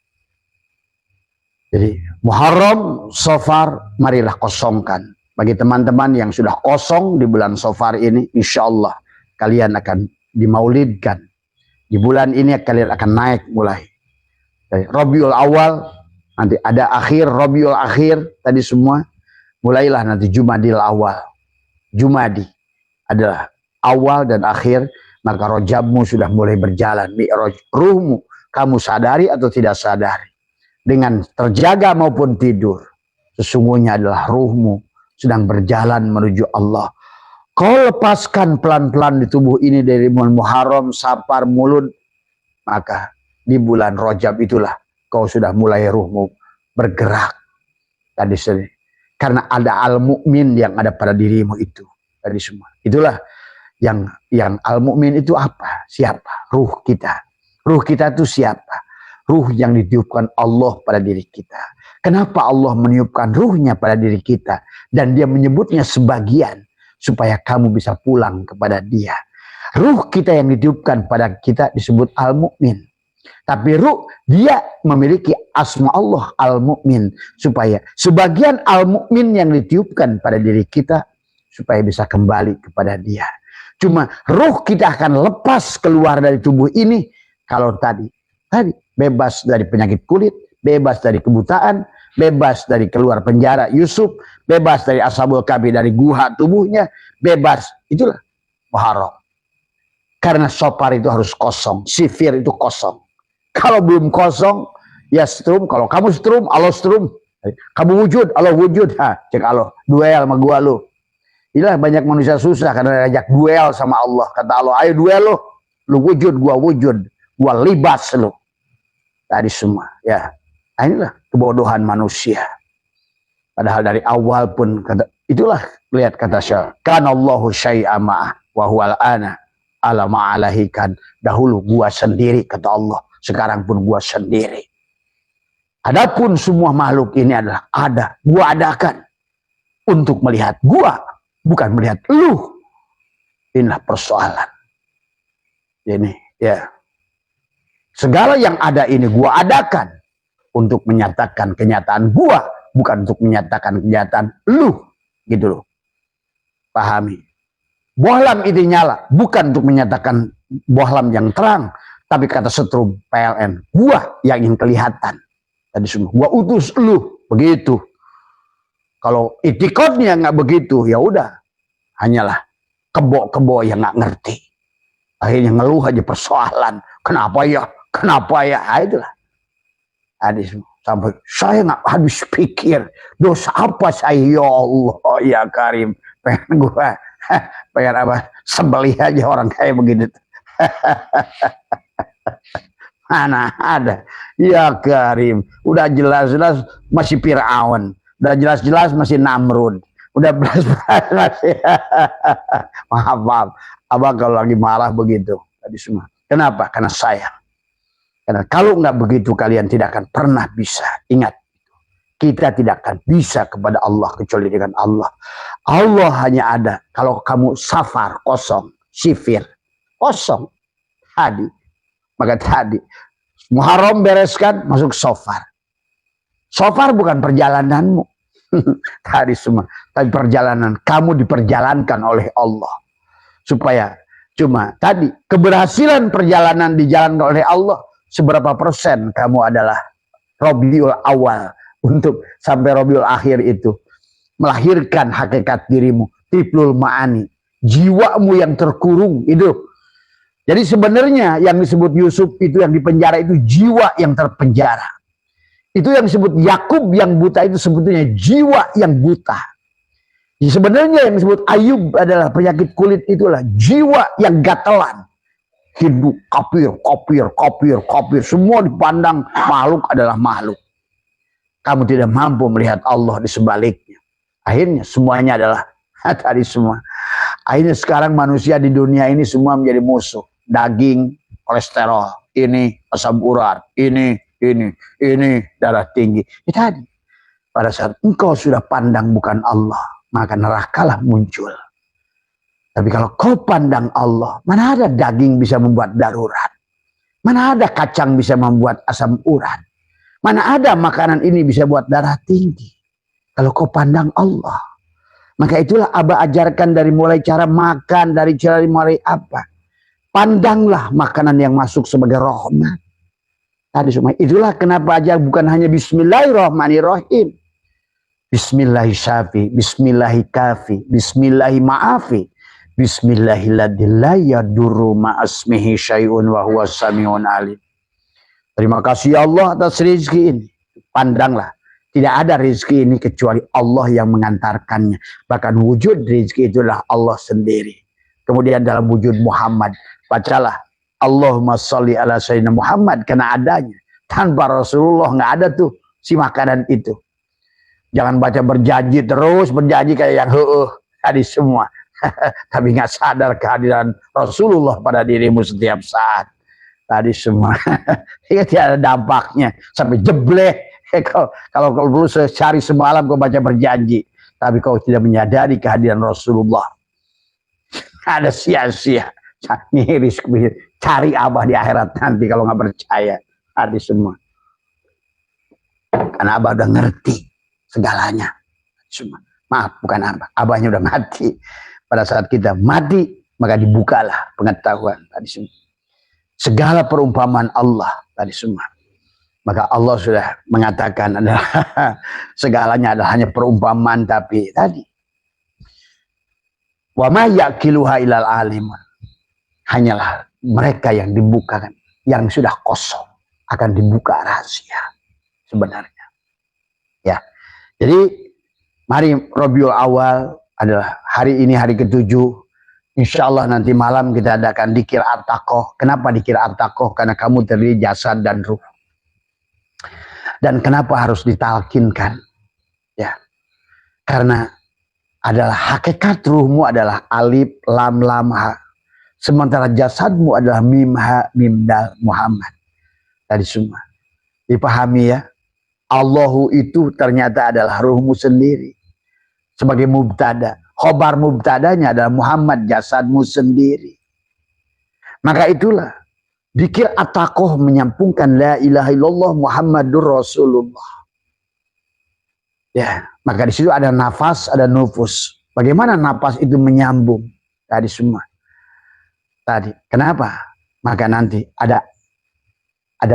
Jadi Muharram, Safar, marilah kosongkan. Bagi teman-teman yang sudah kosong di bulan Safar ini, insya Allah kalian akan dimaulidkan. Di bulan ini kalian akan naik mulai dari Rabiul Awal, nanti ada akhir Rabiul Akhir tadi semua, mulailah nanti Jumadil Awal. Jumadi adalah awal dan akhir, maka Rajabmu sudah mulai berjalan. Mi'raj ruhmu, kamu sadari atau tidak sadari, dengan terjaga maupun tidur, sesungguhnya adalah ruhmu sedang berjalan menuju Allah. Kau lepaskan pelan-pelan di tubuh ini dari bulan Muharram, Safar, mulut, maka di bulan Rajab itulah kau sudah mulai ruhmu bergerak. Tadi sini, karena ada al-mu'min yang ada pada dirimu itu tadi semua. Itulah yang al-mu'min itu apa? Siapa? Ruh kita. Ruh kita itu siapa? Ruh yang ditiupkan Allah pada diri kita. Kenapa Allah meniupkan ruhnya pada diri kita? Dan dia menyebutnya sebagian, supaya kamu bisa pulang kepada dia. Ruh kita yang ditiupkan pada kita disebut al-mu'min. Tapi ruh dia memiliki asma Allah al-mu'min. Supaya sebagian al-mu'min yang ditiupkan pada diri kita, supaya bisa kembali kepada dia. Cuma ruh kita akan lepas keluar dari tubuh ini kalau tadi bebas dari penyakit kulit, bebas dari kebutaan, bebas dari keluar penjara Yusuf, bebas dari Ashabul Kahfi dari guha tubuhnya, bebas. Itulah Muharram. Karena Safar itu harus kosong, sifir itu kosong. Kalau belum kosong, ya strum. Kalau kamu strum, Allah strum. Kamu wujud, Allah wujud. Cek Allah, duel sama gua lu. Inilah banyak manusia susah karena ajak duel sama Allah. Kata Allah, ayo duel lu. Lu wujud, gua libas lu. Tadi semua, ya. Nah, inilah kebodohan manusia. Padahal dari awal pun itulah, lihat kata Syekh, kan Allahu syai'a ma'ah wa huwal ana ala ma'alahikan. Dahulu gua sendiri kata Allah, sekarang pun gua sendiri. Adapun semua makhluk ini adalah ada, gua adakan untuk melihat gua, bukan melihat lu. Inilah persoalan. Ini ya. Segala yang ada ini gua adakan untuk menyatakan kenyataan gua, bukan untuk menyatakan kenyataan lu, gitu loh. Pahami. Bohlam itu nyala, bukan untuk menyatakan bohlam yang terang, tapi kata setrum PLN, gua yang ingin kelihatan. Tadi semua, gua utus lu, begitu. Kalau itikadnya nggak begitu, ya udah, hanyalah kebo-kebo yang nggak ngerti. Akhirnya ngeluh aja persoalan, kenapa ya? Itulah. Hadis sampai saya nggak habis pikir dosa apa saya, ya Allah ya Karim, pengen apa, sembelih aja orang kayak begitu. Mana ada, ya Karim, udah jelas-jelas masih Fir'aun, udah jelas-jelas masih Namrud, udah belas-belas masih maaf, abang kalau lagi marah begitu tadi semua. Kenapa? Karena sayang. Karena kalau nggak begitu kalian tidak akan pernah bisa. Ingat, kita tidak akan bisa kepada Allah kecuali dengan Allah. Allah hanya ada kalau kamu safar, kosong, sifir, kosong. Tadi, maka tadi Muharram bereskan, masuk Safar. Safar bukan perjalananmu. Tadi semua, tapi perjalanan kamu diperjalankan oleh Allah. Supaya cuma tadi keberhasilan perjalanan dijalankan oleh Allah. Seberapa persen kamu adalah Rabiul Awal untuk sampai Rabiul Akhir itu melahirkan hakikat dirimu, tiplul ma'ani, jiwamu yang terkurung itu. Jadi sebenarnya yang disebut Yusuf itu yang dipenjara itu jiwa yang terpenjara. Itu yang disebut Yakub yang buta itu sebetulnya jiwa yang buta. Jadi sebenarnya yang disebut Ayub adalah penyakit kulit itulah jiwa yang gatelan. Hidup kopir, semua dipandang makhluk adalah makhluk. Kamu tidak mampu melihat Allah di sebaliknya. Akhirnya semuanya adalah tadi semua. Akhirnya sekarang manusia di dunia ini semua menjadi musuh. Daging, kolesterol, ini asam urat, ini darah tinggi. Itu tadi. Pada saat engkau sudah pandang bukan Allah, maka nerakalah muncul. Tapi kalau kau pandang Allah, mana ada daging bisa membuat darurat? Mana ada kacang bisa membuat asam urat? Mana ada makanan ini bisa buat darah tinggi? Kalau kau pandang Allah. Maka itulah Abah ajarkan dari mulai cara makan, dari cara mulai apa. Pandanglah makanan yang masuk sebagai rahmat. Tadi semua. Itulah kenapa aja bukan hanya Bismillahirrahmanirrahim. Bismillahi syafi, Bismillahi kafi, Bismillahi ma'afi, Bismillahilladzi yadurru ma'asmihi syai'un wa huwa sami'un alim. Terima kasih Allah atas rezeki ini. Pandanglah, tidak ada rezeki ini kecuali Allah yang mengantarkannya. Bahkan wujud rezeki itulah Allah sendiri. Kemudian dalam wujud Muhammad, bacalah Allahumma sholli ala sayyidina Muhammad, karena adanya. Tanpa Rasulullah nggak ada tuh si makanan itu. Jangan baca berjanji terus, berjanji kayak yang tadi semua. Tapi nggak sadar kehadiran Rasulullah pada dirimu setiap saat. Tadi semua. Tidak ada dampaknya. Sampai jeblek. Kalau perlu cari semalam kau baca berjanji. Tapi kau tidak menyadari kehadiran Rasulullah. Ada sia-sia. Miris. Cari Abah di akhirat nanti kalau nggak percaya. Tadi semua. Karena Abah udah ngerti segalanya. Cuma maaf, bukan Abahnya udah mati. Pada saat kita mati, maka dibukalah pengetahuan tadi semua. Segala perumpamaan Allah tadi semua. Maka Allah sudah mengatakan adalah segalanya adalah hanya perumpamaan, tapi tadi wa ma yaqiluha ilal alimun. Hanyalah mereka yang dibukakan, yang sudah kosong akan dibuka rahasia sebenarnya. Ya. Jadi mari Rabiul Awal adalah hari ini hari ke-7. Insya Allah nanti malam kita adakan dikir at-taqoh. Kenapa dikir at-taqoh? Karena kamu terdiri jasad dan ruh. Dan kenapa harus ditalkinkan? Ya, karena adalah hakikat ruhmu adalah alif, lam, lam, ha. Sementara jasadmu adalah mim, ha, mim, dal, Muhammad. Tadi semua. Dipahami ya? Allahu itu ternyata adalah ruhmu sendiri. Sebagai mubtada. Khobar mubtadanya adalah Muhammad, jasadmu sendiri. Maka itulah. Dikir at-taqoh menyampungkan la ilaha illallah Muhammadur Rasulullah. Ya, maka di situ ada nafas, ada nufus. Bagaimana nafas itu menyambung? Tadi semua. Tadi. Kenapa? Maka nanti ada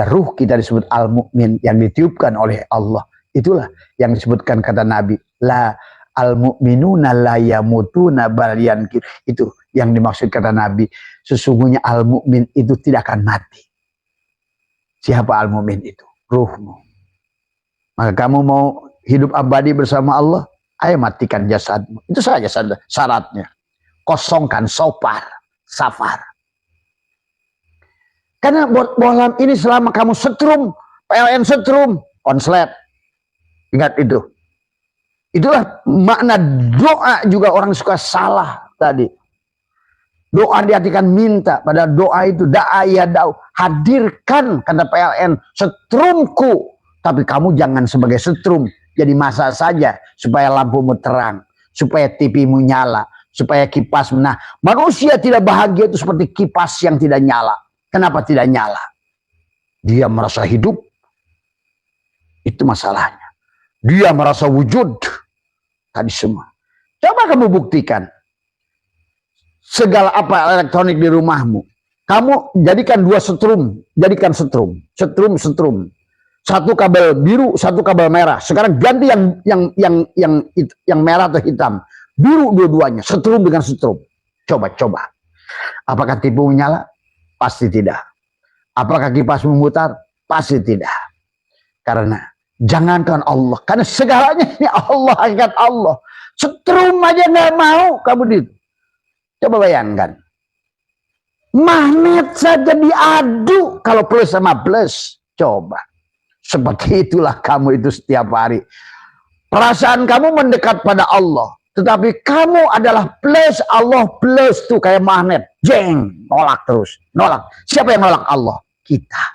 ruh kita disebut al-mu'min yang ditiupkan oleh Allah. Itulah yang disebutkan kata Nabi. La al-mu'minuna la yamutuna bal yankir. Itu yang dimaksud kata Nabi. Sesungguhnya al-mu'min itu tidak akan mati. Siapa al-mu'min itu? Ruhmu. Maka kamu mau hidup abadi bersama Allah, ayo matikan jasadmu. Itu saja syaratnya. Kosongkan safar. Karena bolam ini selama kamu setrum, PLN setrum, konslet. Ingat itu. Itulah makna doa juga orang suka salah tadi. Doa diartikan minta. Pada doa itu da'a ya da'u. Hadirkan kata PLN setrumku. Tapi kamu jangan sebagai setrum. Jadi masa saja supaya lampumu terang. Supaya TV-mu nyala. Supaya kipas. Nah, manusia tidak bahagia itu seperti kipas yang tidak nyala. Kenapa tidak nyala? Dia merasa hidup. Itu masalahnya. Dia merasa wujud. Tadi semua. Coba kamu buktikan. Segala apa elektronik di rumahmu. Kamu jadikan dua setrum. Jadikan setrum. Setrum. Satu kabel biru, satu kabel merah. Sekarang ganti yang merah atau hitam. Biru dua-duanya. Setrum dengan setrum. Coba. Apakah TV nyala? Pasti tidak. Apakah kipas memutar? Pasti tidak. Karena jangankan Allah. Karena segalanya ini Allah. Hakikat Allah. Setrum aja nggak mau kamu di. Coba bayangkan. Magnet saja diadu. Kalau plus sama plus. Coba. Seperti itulah kamu itu setiap hari. Perasaan kamu mendekat pada Allah. Tetapi kamu adalah plus. Allah plus tuh kayak magnet. jeng, nolak terus, nolak. Siapa yang nolak? Allah, kita.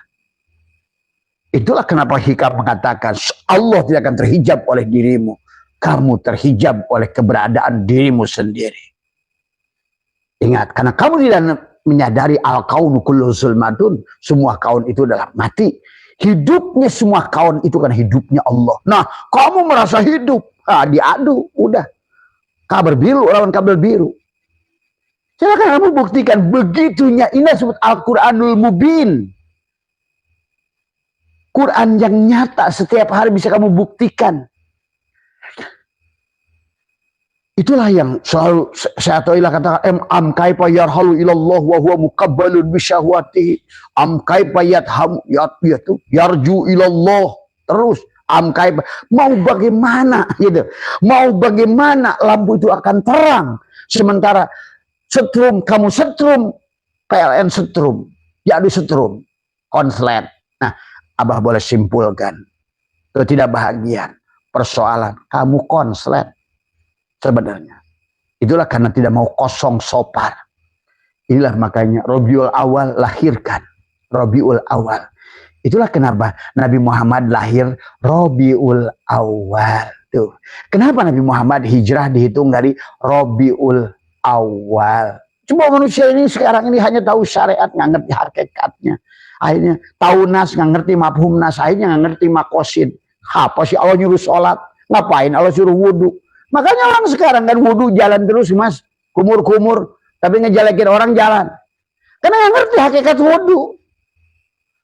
Itulah kenapa Hikam mengatakan Allah tidak akan terhijab oleh dirimu, kamu terhijab oleh keberadaan dirimu sendiri. Ingat, karena kamu tidak menyadari al-kaunu kullu zulmatun, semua kaun itu adalah mati. Hidupnya semua kaun itu kan hidupnya Allah. Nah, kamu merasa hidup, diadu, udah. Kabel biru lawan kabel biru. Silakan kamu buktikan begitunya. Ini disebut Al-Quranul Mubin. Quran yang nyata setiap hari bisa kamu buktikan. Itulah yang selalu saya tahuilah katakan am kaifa yarhalu ilallah wa huwa muqabbalun bisyahwatihi am kaifa yathamu yatu yarju ilallah. Terus am kaifa, mau bagaimana gitu, mau bagaimana lampu itu akan terang sementara setrum, kamu setrum, PLN setrum, jadi setrum, konslet. Nah, Abah boleh simpulkan ketidakbahagiaan persoalan kamu konslet sebenarnya. Itulah karena tidak mau kosong sopar. Inilah makanya Rabiul Awal lahirkan Rabiul Awal. Itulah kenapa Nabi Muhammad lahir Rabiul Awal. Tuh. Kenapa Nabi Muhammad hijrah dihitung dari Rabiul Awal? Coba manusia ini sekarang ini hanya tahu syariat, nggak ngerti hakikatnya. Akhirnya tahu nas, nggak ngerti mafhum nas, akhirnya nggak ngerti makosid. Apa sih Allah nyuruh sholat? Ngapain Allah suruh wudhu? Makanya orang sekarang kan wudhu jalan terus mas, kumur-kumur, tapi ngejelekin orang jalan. Karena nggak ngerti hakikat wudhu.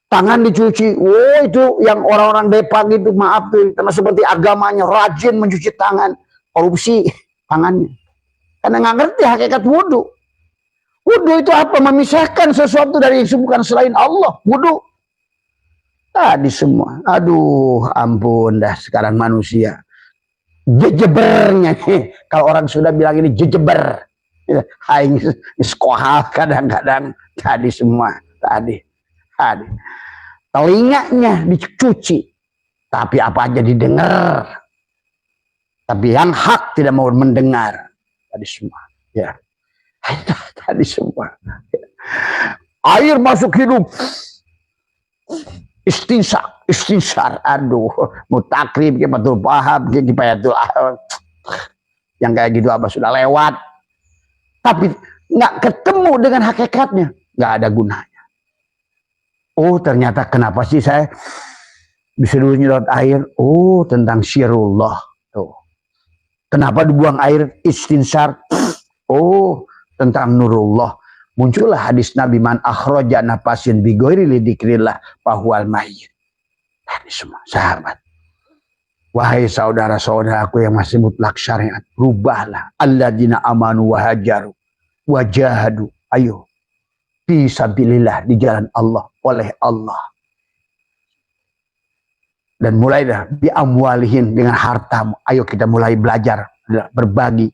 Tangan dicuci, itu yang orang-orang Depak gitu, maaf tuh, karena seperti agamanya rajin mencuci tangan, korupsi tangannya. Karena nggak ngerti hakikat wudhu. Wudhu itu apa? Memisahkan sesuatu dari bukan selain Allah. Wudhu. Tadi semua. Aduh, ampun dah sekarang manusia. Jejebernya nih. Kalau orang sudah bilang ini jejeber. Aing sekolah kadang-kadang. Tadi semua. Tadi. Telinganya dicuci. Tapi apa aja didengar. Tapi yang hak tidak mau mendengar. Tadi semua. Ya. Tadi semua. Air masuk hidung. Istinsar. Aduh. Mutakrib. Kipatul paham. Kipatul yang kayak gitu apa sudah lewat. Tapi nggak ketemu dengan hakikatnya. Nggak ada gunanya. Oh ternyata kenapa sih saya bisa dulu nyedot air? Oh tentang syirullah. Tuh. Kenapa dibuang air istinsar? Oh tentang nurullah. Muncullah hadis Nabi man akhraja nafasin bi ghairi lidikrillah fahuwal mayyit. Tadi semua sahabat. Wahai saudara-saudaraku yang masih mutlak syariat, rubahlah alladzina amanu wa hajaru wa jahadu. Ayo fisabilillah di jalan Allah oleh Allah. Dan mulai dah bi amwalihin dengan hartamu. Ayo kita mulai belajar, berbagi,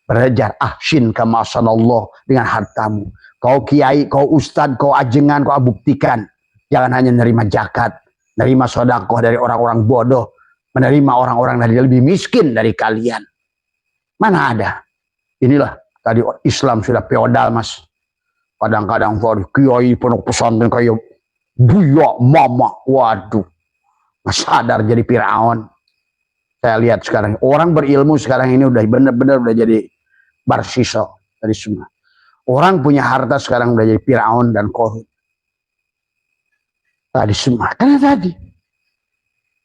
belajar ahsin kama sanallah dengan hartamu. Kau kiai, kau ustad, kau ajengan, kau buktikan. Jangan hanya menerima zakat, menerima sedekah dari orang-orang bodoh, menerima orang-orang dari lebih miskin dari kalian. Mana ada? Inilah tadi Islam sudah feodal mas. Kadang-kadang kiai pondok pesantren kayak buya mama, waduh, nggak sadar jadi Firaun. Saya lihat sekarang orang berilmu sekarang ini udah benar-benar udah jadi Barsiso dari semua. Orang punya harta sekarang udah jadi Firaun dan korup. Tadi semua karena tadi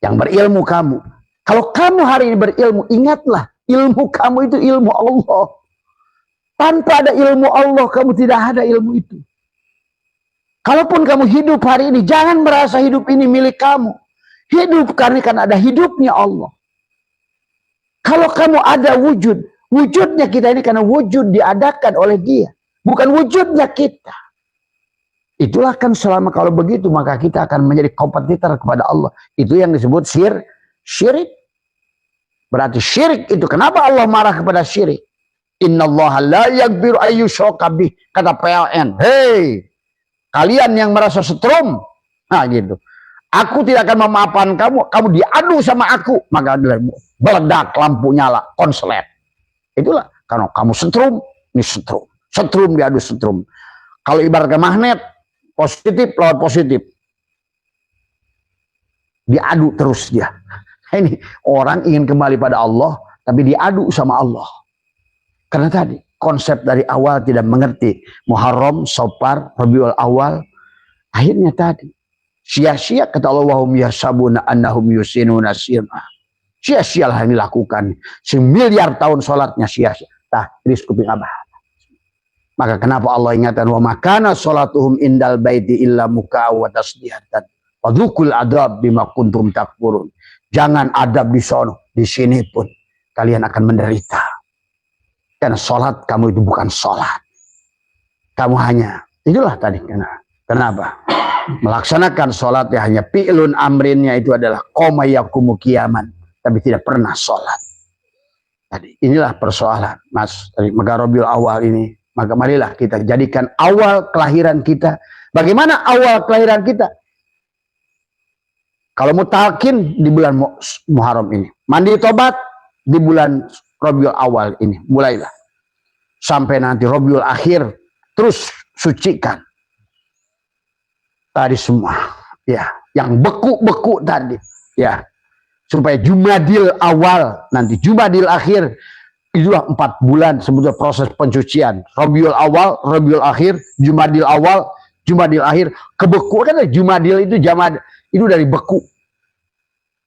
yang berilmu kamu. Kalau kamu hari ini berilmu, ingatlah ilmu kamu itu ilmu Allah. Tanpa ada ilmu Allah, kamu tidak ada ilmu itu. Kalaupun kamu hidup hari ini, jangan merasa hidup ini milik kamu. Hidup karena ada hidupnya Allah. Kalau kamu ada wujud, wujudnya kita ini karena wujud diadakan oleh Dia. Bukan wujudnya kita. Itulah kan selama kalau begitu, maka kita akan menjadi kompetitor kepada Allah. Itu yang disebut syirik. Berarti syirik itu, kenapa Allah marah kepada syirik? Innallaha la yaghfiru ayyushraka bih, kata PLN. Hei, kalian yang merasa setrum, nah gitu. Aku tidak akan memaafkan kamu diadu sama aku, maka meledak lampu nyala, konslet. Itulah karena kamu setrum, ini setrum diadu setrum. Kalau ibaratkan magnet, positif lawan positif. Diadu terus dia. Ini orang ingin kembali pada Allah, tapi diadu sama Allah. Karena tadi konsep dari awal tidak mengerti Muharram, Safar, Rabiul Awal. Akhirnya tadi sia-sia kata Allah, wahum yasabuna annahum yusinuna sirna. Sia-sialah yang dilakukan. 9 miliar tahun sholatnya sia-sia. Tah, iris kuping abah. Maka kenapa Allah ingatkan wa makana sholatuhum indal baiti illa muka wa tasdihatan. Wadukul adab bima kuntum takfurun. Jangan adab di sono, di sini pun kalian akan menderita. Karena sholat kamu itu bukan sholat. Kamu hanya, itulah tadi. Kenapa? Melaksanakan sholat ya hanya fi'lun amrinnya itu adalah qoma yakumu kiaman. Tapi tidak pernah sholat. Tadi inilah persoalan Mas dari Rabiul Awal ini. Maka marilah kita jadikan awal kelahiran kita. Bagaimana awal kelahiran kita? Kalau mau talqin di bulan Muharram ini. Mandi tobat di bulan Rabiul Awal ini. Mulailah. Sampai nanti Rabiul Akhir. Terus sucikan. Tadi semua. Ya. Yang beku-beku tadi. Ya. Supaya Jumadil Awal. Nanti Jumadil Akhir. Itulah 4 bulan sebetulnya proses pencucian. Rabiul Awal, Rabiul Akhir, Jumadil Awal, Jumadil Akhir. Kebeku kan Jumadil itu jamad. Itu dari beku,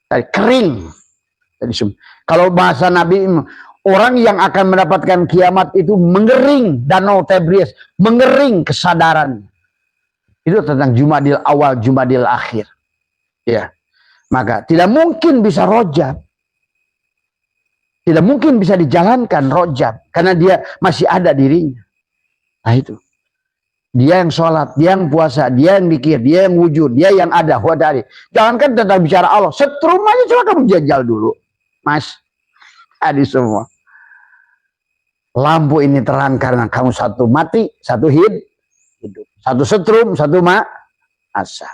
dari kering. Kalau bahasa Nabi, orang yang akan mendapatkan kiamat itu mengering danau Tiberias, mengering kesadaran. Itu tentang Jumadil Awal, Jumadil Akhir. Ya, maka tidak mungkin bisa rojab, tidak mungkin bisa dijalankan rojab karena dia masih ada dirinya. Nah itu. Dia yang sholat, dia yang puasa, dia yang mikir, dia yang wujud, dia yang ada, wadari. Jangankan tentang bicara Allah, setrum aja coba kamu jajal dulu. Mas, adi semua. Lampu ini terang karena kamu satu mati, satu hidup. Satu setrum, satu asa.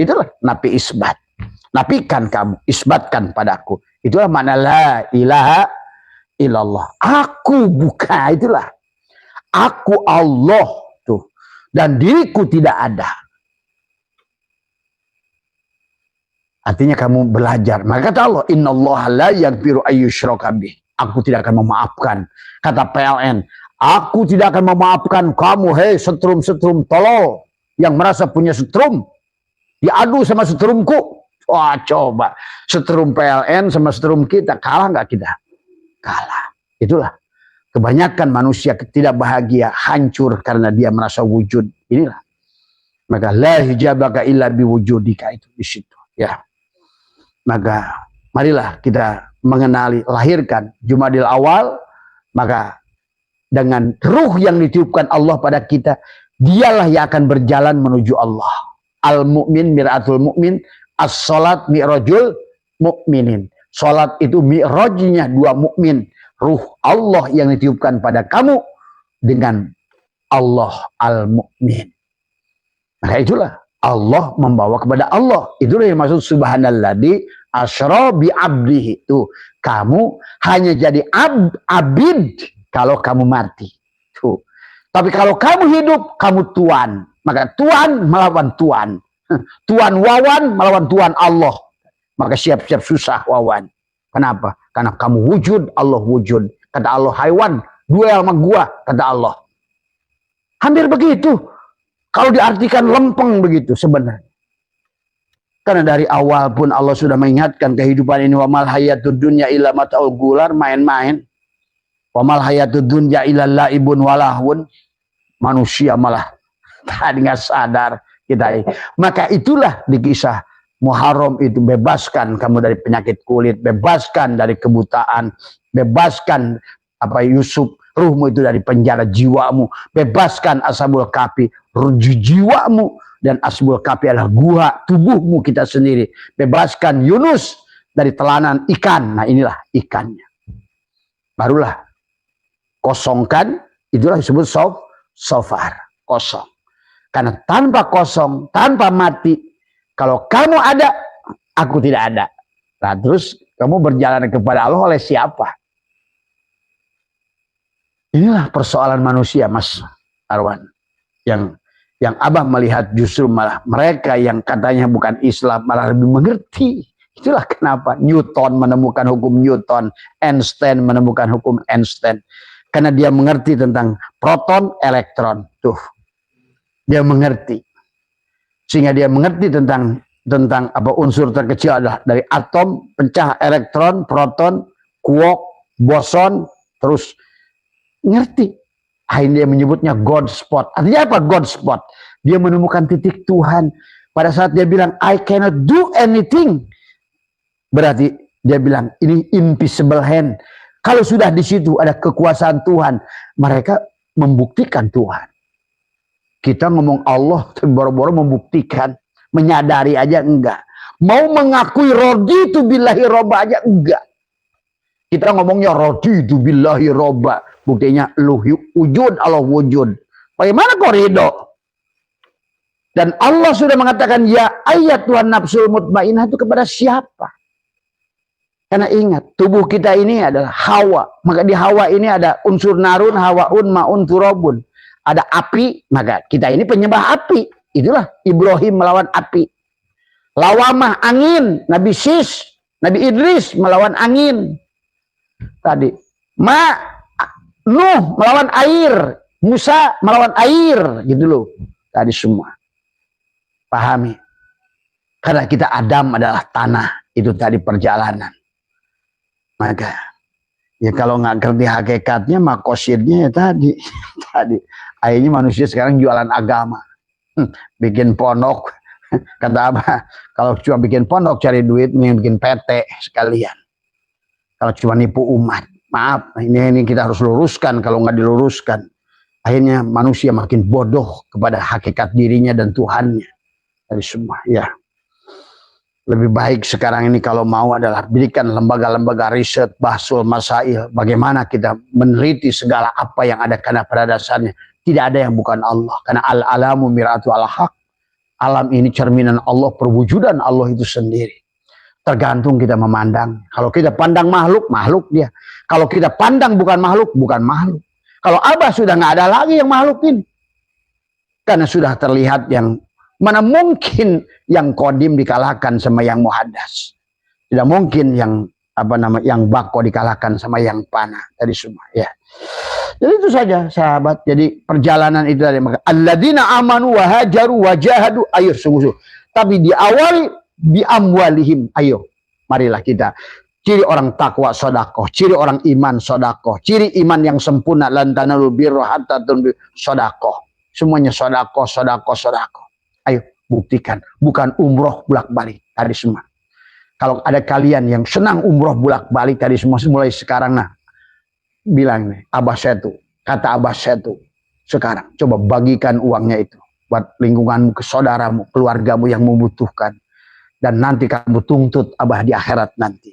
Itulah napi isbat. Napikan kamu, isbatkan padaku. Itulah makna la ilaha illallah. Aku buka, itulah. Aku Allah. Dan diriku tidak ada. Artinya kamu belajar. Maka kata Allah, innallaha la yaghfiru ayyushraka bih. Aku tidak akan memaafkan. Kata PLN, aku tidak akan memaafkan kamu, hei setrum-setrum tolol yang merasa punya setrum. Diadu sama setrumku. Wah, coba. Setrum PLN sama setrum kita, kalah nggak kita? Kalah. Itulah. Kebanyakan manusia tidak bahagia, hancur karena dia merasa wujud. Inilah. Maka la hijabaka illa biwujudika, itu di situ. Ya. Maka marilah kita mengenali, lahirkan Jumadil Awal. Maka dengan ruh yang ditiupkan Allah pada kita, dialah yang akan berjalan menuju Allah. Al-mu'min mir'atul mu'min, as-salat mi'rajul mu'minin. Salat itu mi'rajnya 2 mukmin. Ruh Allah yang ditiupkan pada kamu dengan Allah al-mu'min. Maka itulah Allah membawa kepada Allah. Itulah yang maksud subhanalladzi asra bi abdihi. Tuh, kamu hanya jadi abid kalau kamu mati. Tuh. Tapi kalau kamu hidup, kamu tuan. Maka tuan melawan tuan. Tuan wawan melawan tuan Allah. Maka siap-siap susah wawan. Kenapa? Karena kamu wujud, Allah wujud. Kata Allah, haiwan, duel sama gua, kata Allah. Hampir begitu. Kalau diartikan lempeng begitu sebenarnya. Karena dari awal pun Allah sudah mengingatkan kehidupan ini. Wa mal hayatud dunya illa mata'ul gular, main-main. Wa mal hayatud dunya illa laibun walahun. Manusia malah tadi nggak sadar kita ini. Maka itulah di kisah Muharram itu, bebaskan kamu dari penyakit kulit, bebaskan dari kebutaan, bebaskan Yusuf, ruhmu itu dari penjara jiwamu, bebaskan Ashabul Kahfi, jiwamu, dan Ashabul Kahfi adalah gua tubuhmu kita sendiri. Bebaskan Yunus dari telanan ikan. Nah inilah ikannya. Barulah kosongkan, itulah disebut sofar, kosong. Karena tanpa kosong, tanpa mati, kalau kamu ada, aku tidak ada. Nah, terus kamu berjalan kepada Allah oleh siapa? Inilah persoalan manusia, Mas Arwan. Yang Yang Abah melihat justru malah mereka yang katanya bukan Islam malah lebih mengerti. Itulah kenapa Newton menemukan hukum Newton, Einstein menemukan hukum Einstein. Karena dia mengerti tentang proton, elektron. Tuh, dia mengerti. Sehingga dia mengerti tentang apa unsur terkecil adalah dari atom, pecah elektron, proton, quark, boson, terus ngerti. Akhirnya dia menyebutnya God spot. Artinya apa God spot? Dia menemukan titik Tuhan. Pada saat dia bilang, I cannot do anything. Berarti dia bilang, ini invisible hand. Kalau sudah di situ ada kekuasaan Tuhan, mereka membuktikan Tuhan. Kita ngomong Allah, boro-boro membuktikan. Menyadari aja enggak. Mau mengakui raditu billahi robba aja enggak. Kita ngomongnya raditu billahi robba. Buktinya lu wujud, Allah wujud. Bagaimana kau ridho? Dan Allah sudah mengatakan ya ayat Tuhan nafsul mutmainah itu kepada siapa? Karena ingat, tubuh kita ini adalah hawa. Maka di hawa ini ada unsur narun, hawaun, maun, turabun. Ada api, maka kita ini penyembah api. Itulah Ibrahim melawan api. Lawamah angin, Nabi Nabi Idris melawan angin. Tadi Nuh melawan air, Musa melawan air, gitu loh. Tadi semua. Pahami. Karena kita Adam adalah tanah, itu tadi perjalanan. Maka ya kalau nggak ngerti hakikatnya makosirnya ya tadi. Tadi akhirnya manusia sekarang jualan agama. Bikin pondok. Kata apa? Kalau cuma bikin pondok cari duit, bikin PT sekalian. Kalau cuma nipu umat. Maaf, ini kita harus luruskan. Kalau nggak diluruskan, akhirnya manusia makin bodoh kepada hakikat dirinya dan Tuhannya. Dari semua, ya. Lebih baik sekarang ini kalau mau adalah berikan lembaga-lembaga riset, bahsul, masail. Bagaimana kita meneliti segala apa yang ada karena pada dasarnya. Tidak ada yang bukan Allah. Karena al-alamu miratu al-haq. Alam ini cerminan Allah, perwujudan Allah itu sendiri. Tergantung kita memandang. Kalau kita pandang makhluk, makhluk dia. Kalau kita pandang bukan makhluk, bukan makhluk. Kalau Abah sudah nggak ada lagi yang makhlukin. Karena sudah terlihat yang mana mungkin yang kodim dikalahkan sama yang muhaddas. Tidak mungkin yang yang bako dikalahkan sama yang panah. Tadi semua ya. Jadi itu saja sahabat. Jadi perjalanan itu dari maka alladzina amanu wa hajaru wa jahadu ayo sungguh-sungguh. Tapi diawali bi amwalihim, ayo marilah kita ciri orang takwa sodakoh, ciri orang iman sodakoh, ciri iman yang sempurna lan tanalul birra hatta tunbi sodakoh, semuanya sodakoh, sodakoh, sodakoh. Ayo buktikan, bukan umroh bolak-balik tadi semua. Kalau ada kalian yang senang umroh bolak-balik tadi semua, mulai sekarang bilang nih Abah Setu, kata Abah Setu sekarang coba bagikan uangnya itu buat lingkunganmu, ke saudaramu, keluargamu yang membutuhkan. Dan nanti kamu tuntut Abah di akhirat nanti.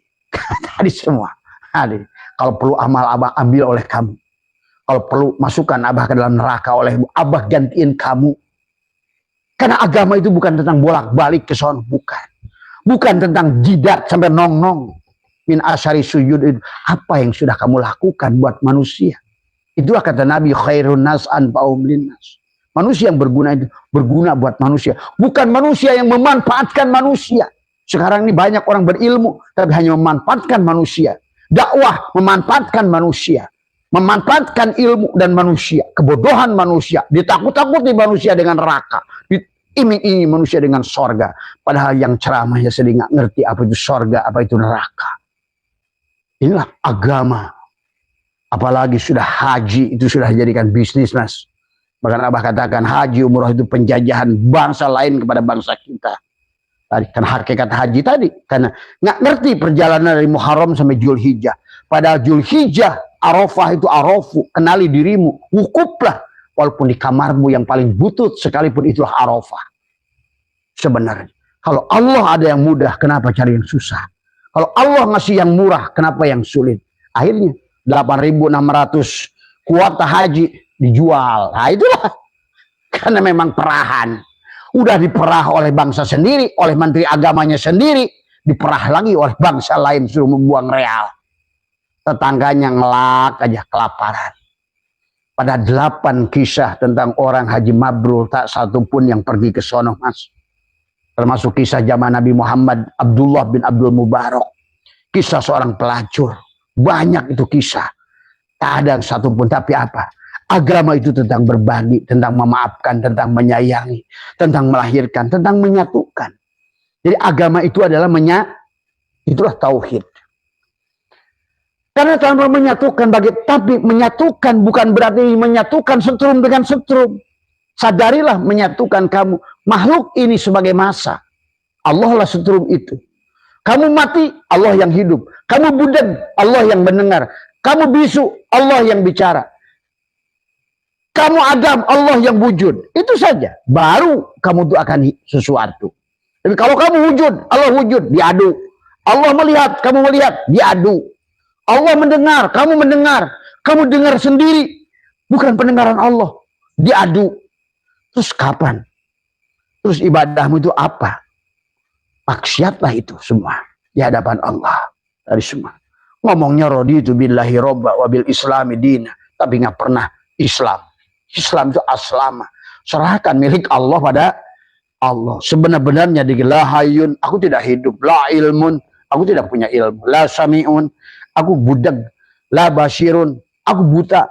Tadi semua. Tadi. Kalau perlu amal Abah ambil oleh kamu. Kalau perlu masukkan Abah ke dalam neraka olehmu, Abah gantiin kamu. Karena agama itu bukan tentang bolak-balik ke sana. Bukan. Bukan tentang jidat sampai nong-nong. Min asyari sujud itu. Apa yang sudah kamu lakukan buat manusia. Itulah kata Nabi khairun nas anfa'um linnas. Manusia yang berguna itu berguna buat manusia, bukan manusia yang memanfaatkan manusia. Sekarang ini banyak orang berilmu tapi hanya memanfaatkan manusia. Dakwah memanfaatkan manusia, memanfaatkan ilmu dan manusia, kebodohan manusia, ditakut-takuti manusia dengan neraka, diiming-imingi manusia dengan sorga. Padahal yang ceramahnya sedang nggak ngerti apa itu sorga, apa itu neraka. Inilah agama. Apalagi sudah haji itu sudah dijadikan bisnis, Mas. Bahkan Abah katakan haji umroh itu penjajahan bangsa lain kepada bangsa kita. Tadi kan hakikat haji tadi. Karena nggak ngerti perjalanan dari Muharram sampai Zulhijjah. Padahal Zulhijjah, Arafah itu arafu. Kenali dirimu. Wukuflah. Walaupun di kamarmu yang paling butut sekalipun itulah Arafah. Sebenarnya. Kalau Allah ada yang mudah, kenapa cari yang susah? Kalau Allah ngasih yang murah, kenapa yang sulit? Akhirnya 8.600 kuota haji dijual. Nah itulah. Karena memang perahan. Udah diperah oleh bangsa sendiri, oleh menteri agamanya sendiri, diperah lagi oleh bangsa lain suruh membuang real. Tetangganya ngelak aja kelaparan. pada 8 kisah tentang orang haji mabrur, tak satu pun yang pergi ke sono, Mas. Termasuk kisah zaman Nabi Muhammad, Abdullah bin Abdul Mubarak, kisah seorang pelacur. Banyak itu kisah. Tak ada satu pun. Tapi apa? Agama itu tentang berbagi, tentang memaafkan, tentang menyayangi, tentang melahirkan, tentang menyatukan. Jadi agama itu adalah itulah tauhid. Karena tanpa menyatukan tapi menyatukan bukan berarti menyatukan setrum dengan setrum. Sadarilah menyatukan kamu. Makhluk ini sebagai massa. Allah lah setrum itu. Kamu mati, Allah yang hidup. Kamu budak, Allah yang mendengar. Kamu bisu, Allah yang bicara. Kamu Adam, Allah yang wujud. Itu saja. Baru kamu tuh akan sesuatu. Tapi kalau kamu wujud, Allah wujud, diadu. Allah melihat, kamu melihat, diadu. Allah mendengar, kamu mendengar. Kamu dengar sendiri. Bukan pendengaran Allah. Diadu. Terus kapan? Terus ibadahmu itu apa? Maksiatlah itu semua. Di hadapan Allah. Dari semua. Ngomongnya raditu billahi robba wabil islami dina. Tapi nggak pernah Islam. Islam itu aslama. Serahkan milik Allah pada Allah. Sebenar-benarnya la hayyun. Aku tidak hidup. La ilmun. Aku tidak punya ilmu. La sami'un. Aku budak. La basirun. Aku buta.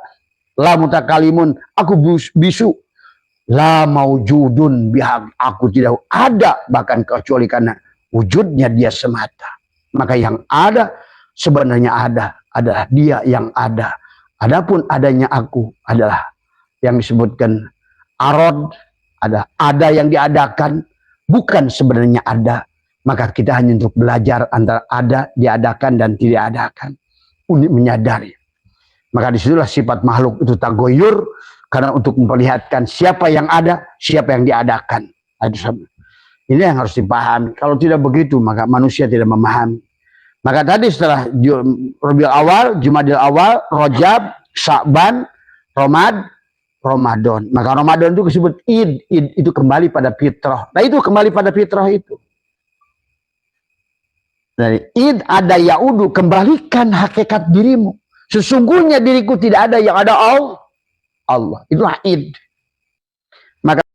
La mutakalimun. Aku bisu. La maujudun bihaq. Aku tidak ada bahkan kecuali karena wujudnya dia semata. Maka yang ada sebenarnya adalah dia yang ada. Adapun adanya aku adalah yang disebutkan arad, ada yang diadakan, bukan sebenarnya ada. Maka kita hanya untuk belajar antara ada, diadakan, dan tidak adakan. Untuk menyadari. Maka disitulah sifat makhluk itu tagoyur. Karena untuk memperlihatkan siapa yang ada, siapa yang diadakan. Ini yang harus dipahami. Kalau tidak begitu, maka manusia tidak memahami. Maka tadi setelah Rabiul Awal, Jumadil Awal, Rajab, Sya'ban, Ramadan. Maka Ramadan itu disebut Id. Id itu kembali pada fitrah. Nah itu kembali pada fitrah itu. Dari id ada yaudu, kembalikan hakikat dirimu. Sesungguhnya diriku tidak ada, yang ada Allah. Itulah id. Maka